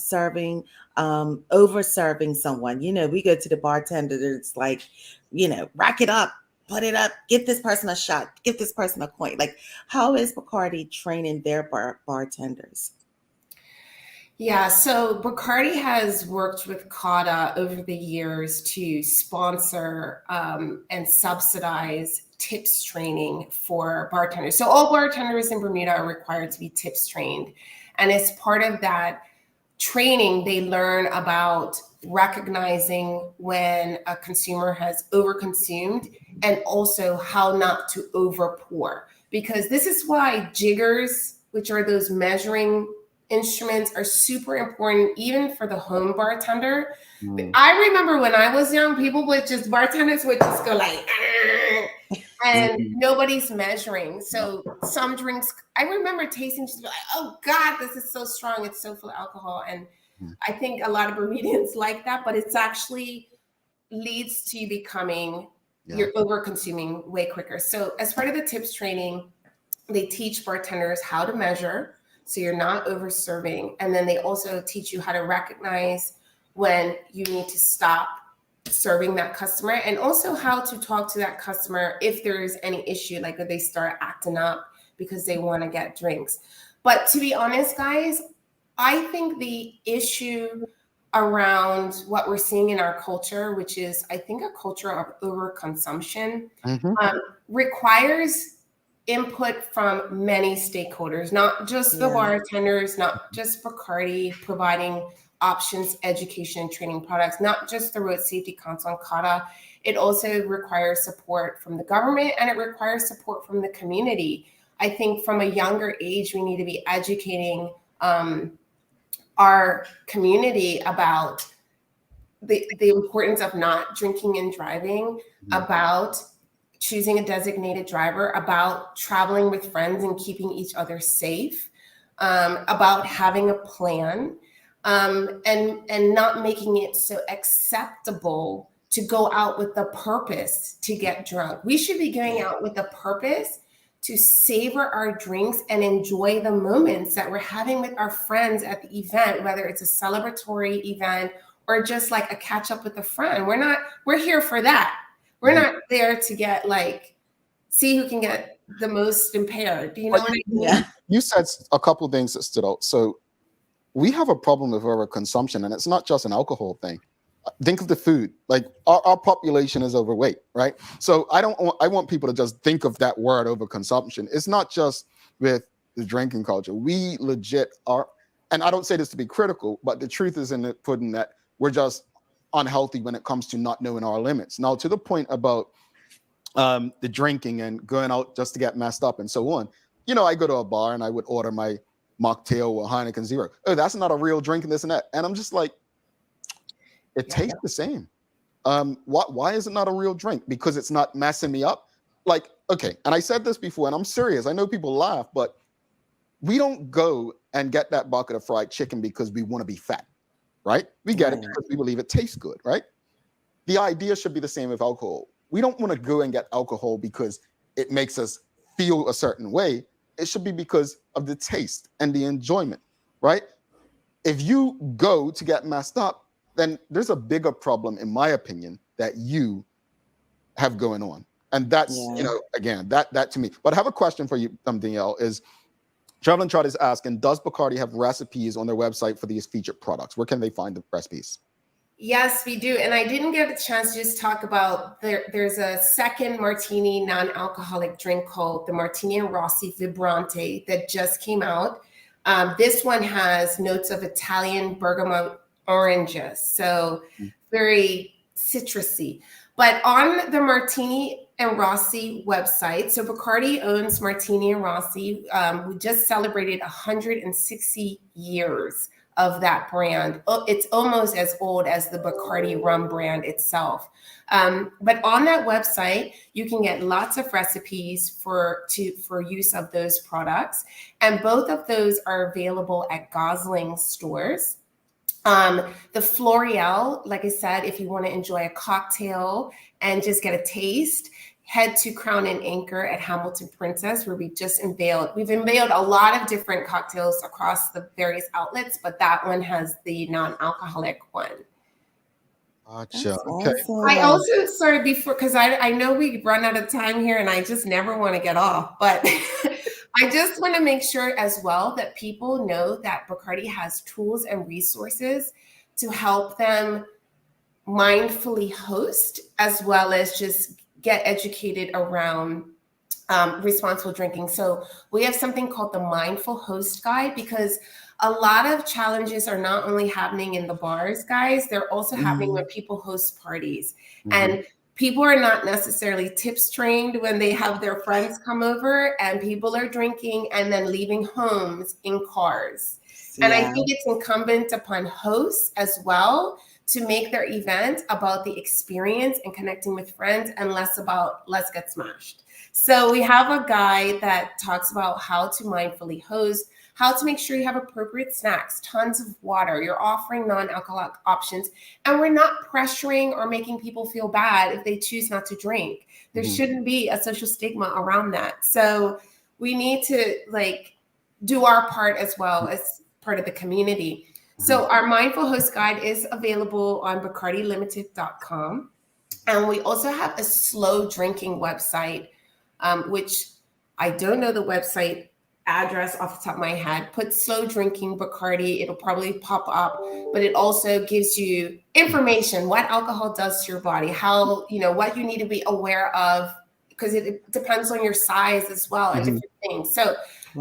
over serving someone? We go to the bartender, it's like, rack it up, put it up, give this person a shot, give this person a coin. Like, how is Bacardi training their bartenders? Yeah, so Bacardi has worked with CADA over the years to sponsor and subsidize tips training for bartenders. So all bartenders in Bermuda are required to be tips trained. And as part of that training, they learn about recognizing when a consumer has overconsumed and also how not to overpour. Because this is why jiggers, which are those measuring instruments, are super important even for the home bartender. I remember when I was young, bartenders would just go like, and nobody's measuring. So some drinks, I remember tasting, just like, oh God, this is so strong. It's so full of alcohol. And I think a lot of Bermudians like that, but it's actually leads to you becoming, you're over consuming way quicker. So as part of the tips training, they teach bartenders how to measure, so you're not over serving. And then they also teach you how to recognize when you need to stop serving that customer, and also how to talk to that customer if there's any issue, like if they start acting up because they want to get drinks. But to be honest, guys, I think the issue around what we're seeing in our culture, which is, I think, a culture of overconsumption, requires input from many stakeholders, not just the bartenders, not just Bacardi providing options, education, and training products, not just the Road Safety Council and CADA. It also requires support from the government, and it requires support from the community. I think from a younger age, we need to be educating our community about the importance of not drinking and driving, about choosing a designated driver, about traveling with friends and keeping each other safe, about having a plan, and not making it so acceptable to go out with the purpose to get drunk. We should be going out with the purpose to savor our drinks and enjoy the moments that we're having with our friends at the event, whether it's a celebratory event or just like a catch up with a friend. We're here for that. We're not there to get like, see who can get the most impaired. Do you know what I mean? Yeah. You said a couple of things that stood out. So we have a problem with overconsumption, and it's not just an alcohol thing. Think of the food. Like our population is overweight, right? So I want people to just think of that word overconsumption. It's not just with the drinking culture. We legit are, and I don't say this to be critical, but the truth is in the pudding that we're just unhealthy when it comes to not knowing our limits. Now, to the point about the drinking and going out just to get messed up and so on. You know, I go to a bar and I would order my mocktail or Heineken Zero. Oh, that's not a real drink and this and that. And I'm just like, it tastes the same. Why is it not a real drink? Because it's not messing me up. Like, okay, and I said this before, and I'm serious. I know people laugh, but we don't go and get that bucket of fried chicken because we want to be fat, right? We get it because we believe it tastes good, right? The idea should be the same with alcohol. We don't want to go and get alcohol because it makes us feel a certain way. It should be because of the taste and the enjoyment, right? If you go to get messed up, then there's a bigger problem, in my opinion, that you have going on. And that's, you know, again, that to me. But I have a question for you, Danyelle, is Traveling Chart is asking, does Bacardi have recipes on their website for these featured products? Where can they find the recipes? Yes, we do. And I didn't get a chance to just talk about, there's a second martini non-alcoholic drink called the Martini Rossi Vibrante that just came out. This one has notes of Italian bergamot oranges, so very citrusy. But on the Martini and Rossi website, so Bacardi owns Martini and Rossi. We just celebrated 160 years of that brand. It's almost as old as the Bacardi rum brand itself. But on that website, you can get lots of recipes for use of those products. And both of those are available at Gosling stores. The Floreal, like I said, if you want to enjoy a cocktail and just get a taste, head to Crown and Anchor at Hamilton Princess, where we've unveiled a lot of different cocktails across the various outlets, but that one has the non-alcoholic one. Gotcha. Okay. I also, sorry, before, because I know we run out of time here and I just never want to get off, but I just want to make sure as well that people know that Bacardi has tools and resources to help them mindfully host, as well as just get educated around responsible drinking. So we have something called the Mindful Host Guide, because a lot of challenges are not only happening in the bars, guys, they're also happening when people host parties. And people are not necessarily tips trained when they have their friends come over, and people are drinking and then leaving homes in cars. And I think it's incumbent upon hosts as well to make their event about the experience and connecting with friends and less about let's get smashed. So we have a guide that talks about how to mindfully host, how to make sure you have appropriate snacks, tons of water, you're offering non-alcoholic options, and we're not pressuring or making people feel bad if they choose not to drink. There shouldn't be a social stigma around that. So we need to do our part as well as part of the community. So our Mindful Host Guide is available on BacardiLimited.com. And we also have a slow drinking website, which I don't know the website address off the top of my head. Put slow drinking Bacardi, it'll probably pop up, but it also gives you information, what alcohol does to your body, how, what you need to be aware of, because it depends on your size as well and different things. So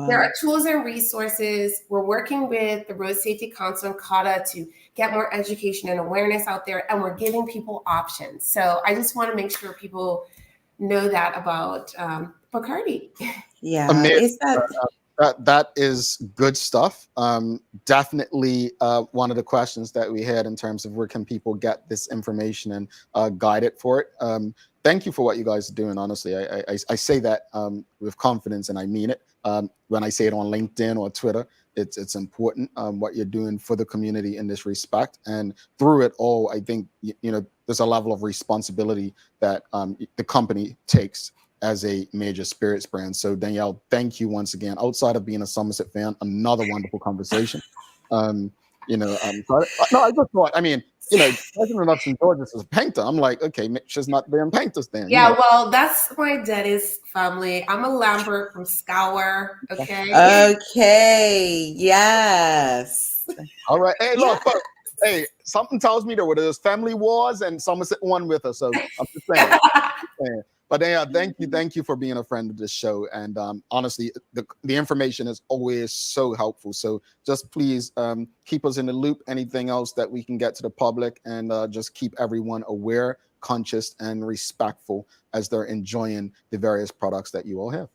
there are tools and resources. We're working with the Road Safety Council and CADA to get more education and awareness out there, and we're giving people options. So I just want to make sure people know that about Bacardi. Yeah, that is good stuff. Definitely one of the questions that we had in terms of where can people get this information and guide it for it. Thank you for what you guys are doing. Honestly, I say that with confidence, and I mean it. When I say it on LinkedIn or Twitter, it's important what you're doing for the community in this respect. And through it all, I think there's a level of responsibility that the company takes as a major spirits brand. So Danyelle, thank you once again. Outside of being a Somerset fan, another wonderful conversation. No, I just thought, President of St. George's is a Paynter. I'm like, okay, she's not there in Paynter's then. Yeah, well, that's my daddy's family. I'm a Lambert from Scour. Okay. Okay. Yes. All right. Hey, look, folks. Hey, something tells me there were family wars and Somerset won with us. So I'm just saying. But yeah, thank you for being a friend of this show. And honestly, the information is always so helpful. So just please keep us in the loop. Anything else that we can get to the public, and just keep everyone aware, conscious, and respectful as they're enjoying the various products that you all have.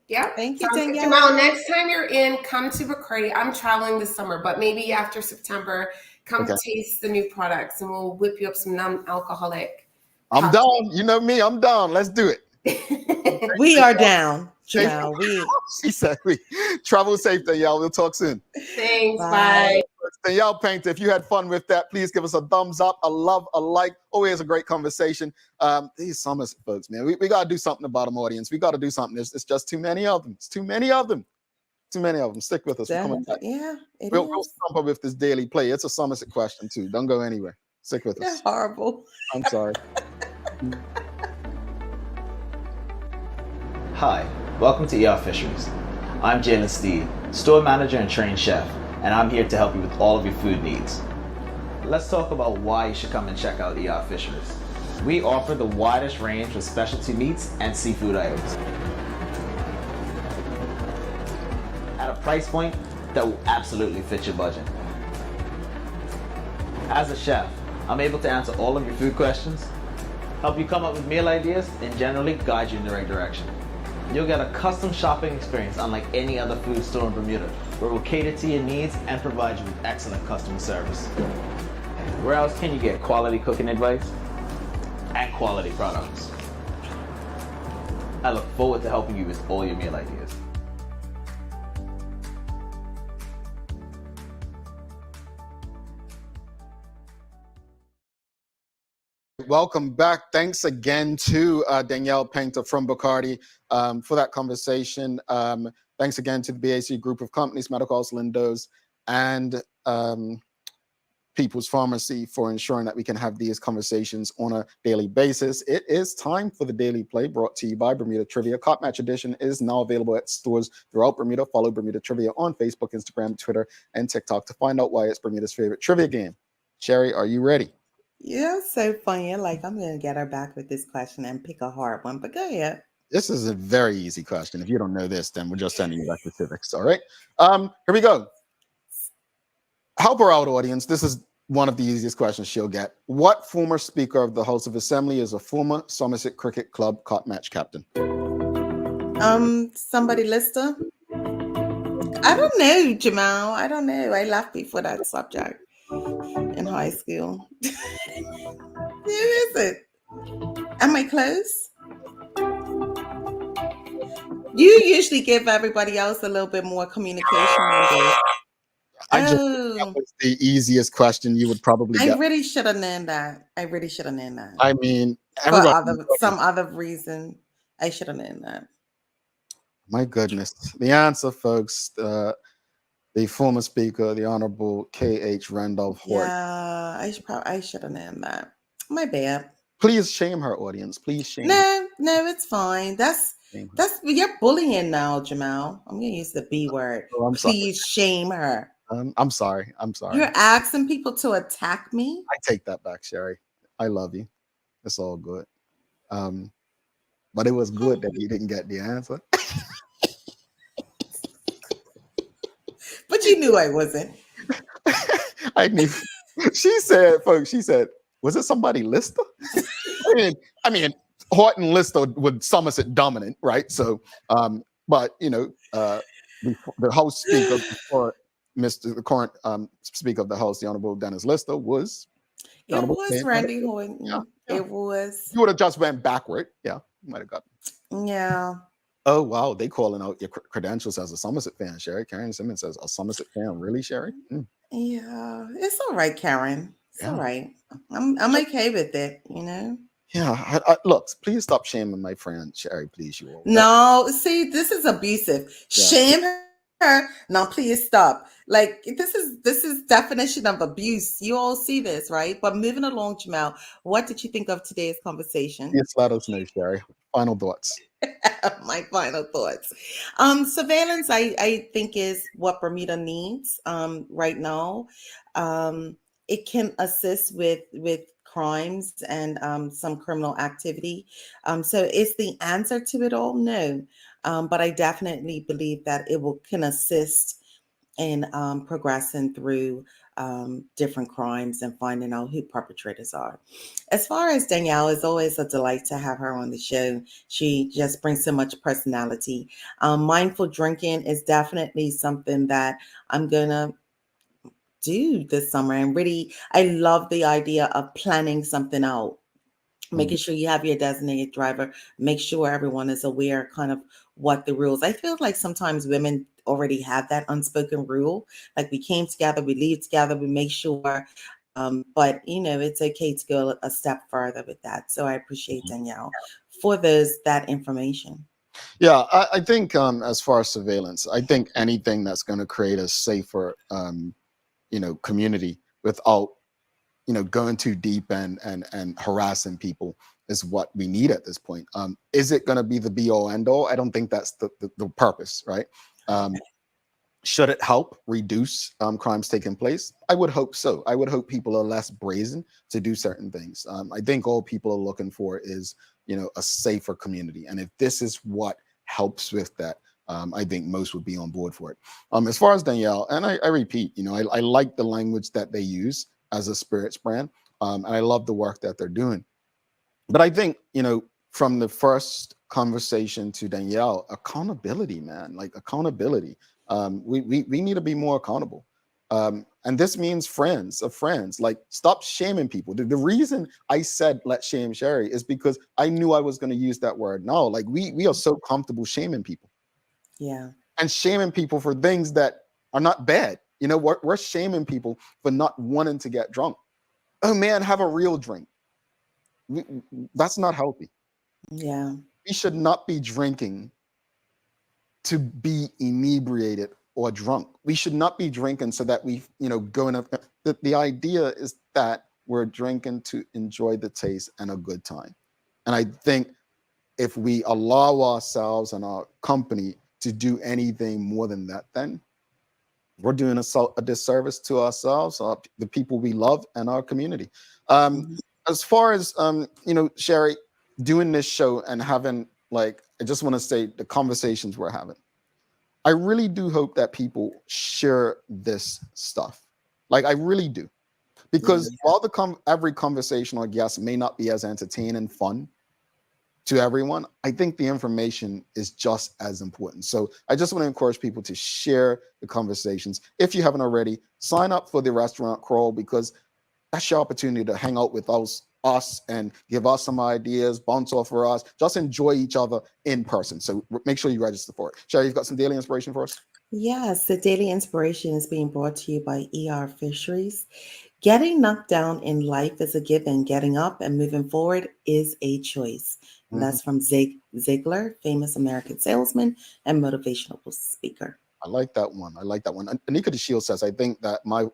Yeah, thank you, Danyelle. Danyelle. Next time you're in, come to Bacardi. I'm traveling this summer, but maybe after September, come taste the new products, and we'll whip you up some non-alcoholic. I'm down. You know me. I'm down. Let's do it. We are down, Jamal. She said we travel safe, Danyelle. We'll talk soon. Thanks. Bye. Danyelle Paynter, if you had fun with that, please give us a thumbs up, a love, a like. Always a great conversation. These Somerset folks, man, we got to do something about them, audience. We got to do something. It's just too many of them. It's too many of them. Too many of them. Stick with us. We're coming back. Yeah, we'll stump up with this daily play. It's a Somerset question too. Don't go anywhere. Stick with us. You're horrible. I'm sorry. Hi, welcome to ER Fisheries. I'm Jalen Steed, store manager and trained chef, and I'm here to help you with all of your food needs. Let's talk about why you should come and check out ER Fisheries. We offer the widest range of specialty meats and seafood items at a price point that will absolutely fit your budget. As a chef, I'm able to answer all of your food questions, help you come up with meal ideas, and generally guide you in the right direction. You'll get a custom shopping experience unlike any other food store in Bermuda, where we'll cater to your needs and provide you with excellent customer service. Where else can you get quality cooking advice and quality products? I look forward to helping you with all your meal ideas. Welcome back. Thanks again to Danyelle Paynter from Bacardi for that conversation. Thanks again to the BAC group of companies, Medical House Lindos, and People's Pharmacy for ensuring that we can have these conversations on a daily basis. It is time for the Daily Play, brought to you by Bermuda Trivia. Cop Match Edition is now available at stores throughout Bermuda. Follow Bermuda Trivia on Facebook, Instagram, Twitter, and TikTok to find out why it's Bermuda's favorite trivia game. Sherry, are you ready? Yeah, so funny. Like, I'm going to get her back with this question and pick a hard one, but go ahead. This is a very easy question. If you don't know this, then we're just sending you back to civics. All right. Here we go. Help her out, audience. This is one of the easiest questions she'll get. What former Speaker of the House of Assembly is a former Somerset Cricket Club cop match captain? Somebody Lister? I don't know, Jamal. I don't know. I laughed before that subject in high school. Who is it? Am I close? You usually give everybody else a little bit more communication. That was the easiest question you would probably get. I really should have known that. I mean, for some other reason, I should have known that. My goodness. The answer, folks, the former Speaker, the Honorable K.H. Randolph Horton. Yeah, I should have known that. My bad. Please shame her, audience. Please shame her. No, it's fine. That's you're bullying now, Jamal. I'm gonna use the B word. Oh, Please shame her. I'm sorry. You're asking people to attack me? I take that back, Sherry. I love you. It's all good. But it was good that you didn't get the answer. But you knew I wasn't. I knew. She said, was it somebody Lister? I mean, Horton Lister would Somerset dominant, right? So, but the House Speaker before the current Speaker of the House, the Honorable Dennis Lister, was. It was Randy Horton. Yeah. It was. You would have just went backward. Yeah, you might have got. Yeah. Oh wow, they calling out your credentials as a Somerset fan, Sherry. Karen Simmons says, "A Somerset fan, really, Sherry?" Mm. Yeah, it's all right, Karen. It's all right. I'm okay with it, Yeah, look, please stop shaming my friend Sherry, please, you all. No, see, this is abusive. Yeah. Shame her. No, please stop. Like this is definition of abuse. You all see this, right? But moving along, Jamal, what did you think of today's conversation? Yes, let us know, Sherry. Final thoughts. My final thoughts. Surveillance, I think, is what Bermuda needs right now. It can assist with crimes and some criminal activity. So is the answer to it all? No. But I definitely believe that can assist in progressing through different crimes and finding out who perpetrators are. As far as Danyelle, it's always a delight to have her on the show. She just brings so much personality. Mindful drinking is definitely something that I'm going to do this summer. And really, I love the idea of planning something out, making sure you have your designated driver, make sure everyone is aware kind of what the rules. I feel like sometimes women already have that unspoken rule. Like we came together, we leave together, we make sure. But it's okay to go a step further with that. So I appreciate Danyelle for that information. Yeah, I think as far as surveillance, I think anything that's going to create a safer, community without, going too deep and harassing people is what we need at this point. Is it going to be the be all end all? I don't think that's the purpose, right? Should it help reduce crimes taking place? I would hope so. I would hope people are less brazen to do certain things. I think all people are looking for is, a safer community. And if this is what helps with that, I think most would be on board for it. As far as Danyelle, and I repeat, I like the language that they use as a spirits brand. And I love the work that they're doing. But I think, from the first conversation to Danyelle, accountability, man, like accountability. We need to be more accountable. And this means friends of friends. Like, stop shaming people. The reason I said let's shame Sherry is because I knew I was going to use that word. No, like we are so comfortable shaming people. Yeah. And shaming people for things that are not bad. We're shaming people for not wanting to get drunk. Oh man, have a real drink. That's not healthy. Yeah. We should not be drinking to be inebriated or drunk. We should not be drinking so that we, go in. The idea is that we're drinking to enjoy the taste and a good time. And I think if we allow ourselves and our company to do anything more than that, then we're doing a disservice to ourselves, the people we love, and our community. As far as Sherry, doing this show and having, like, I just want to say the conversations we're having. I really do hope that people share this stuff. Like, I really do. Because while every conversation or guest may not be as entertaining and fun to everyone, I think the information is just as important. So I just want to encourage people to share the conversations. If you haven't already, sign up for the restaurant crawl, because that's your opportunity to hang out with us and give us some ideas, bounce off for us, just enjoy each other in person. So make sure you register for it. Sherry, you've got some daily inspiration for us? Yes, the daily inspiration is being brought to you by ER Fisheries. Getting knocked down in life is a given. Getting up and moving forward is a choice. And that's from Zig Ziglar, famous American salesman and motivational speaker. I like that one. Anika DeShield says, I think that my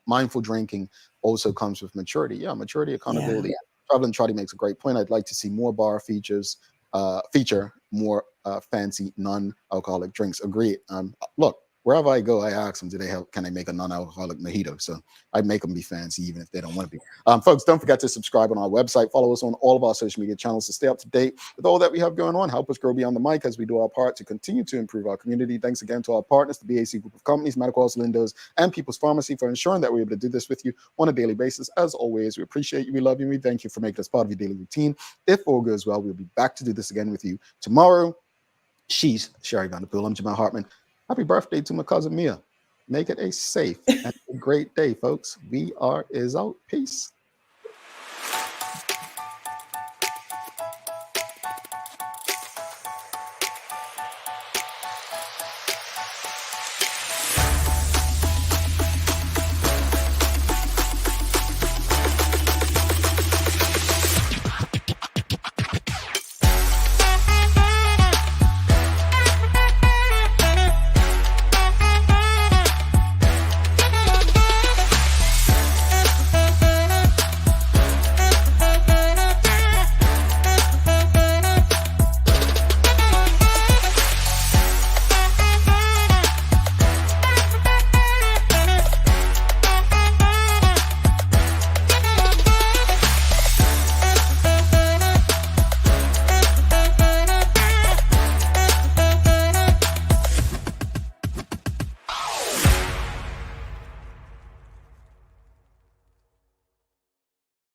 mindful drinking also comes with maturity. Yeah, maturity, accountability. Yeah. Traveling Trotty makes a great point. I'd like to see more bar feature more fancy non-alcoholic drinks. Agreed. Look, wherever I go, I ask them, can I make a non-alcoholic mojito? So I make them be fancy even if they don't want to be. Folks, don't forget to subscribe on our website. Follow us on all of our social media channels to stay up to date with all that we have going on. Help us grow beyond the mic as we do our part to continue to improve our community. Thanks again to our partners, the BAC Group of Companies, Medical House Lindos, and People's Pharmacy, for ensuring that we're able to do this with you on a daily basis. As always, we appreciate you, we love you, we thank you for making us part of your daily routine. If all goes well, we'll be back to do this again with you tomorrow. She's Sherry Vanderpool. I'm Jamal Hartman. Happy birthday to my cousin Mia. Make it a safe and a great day, folks. We are out. Peace.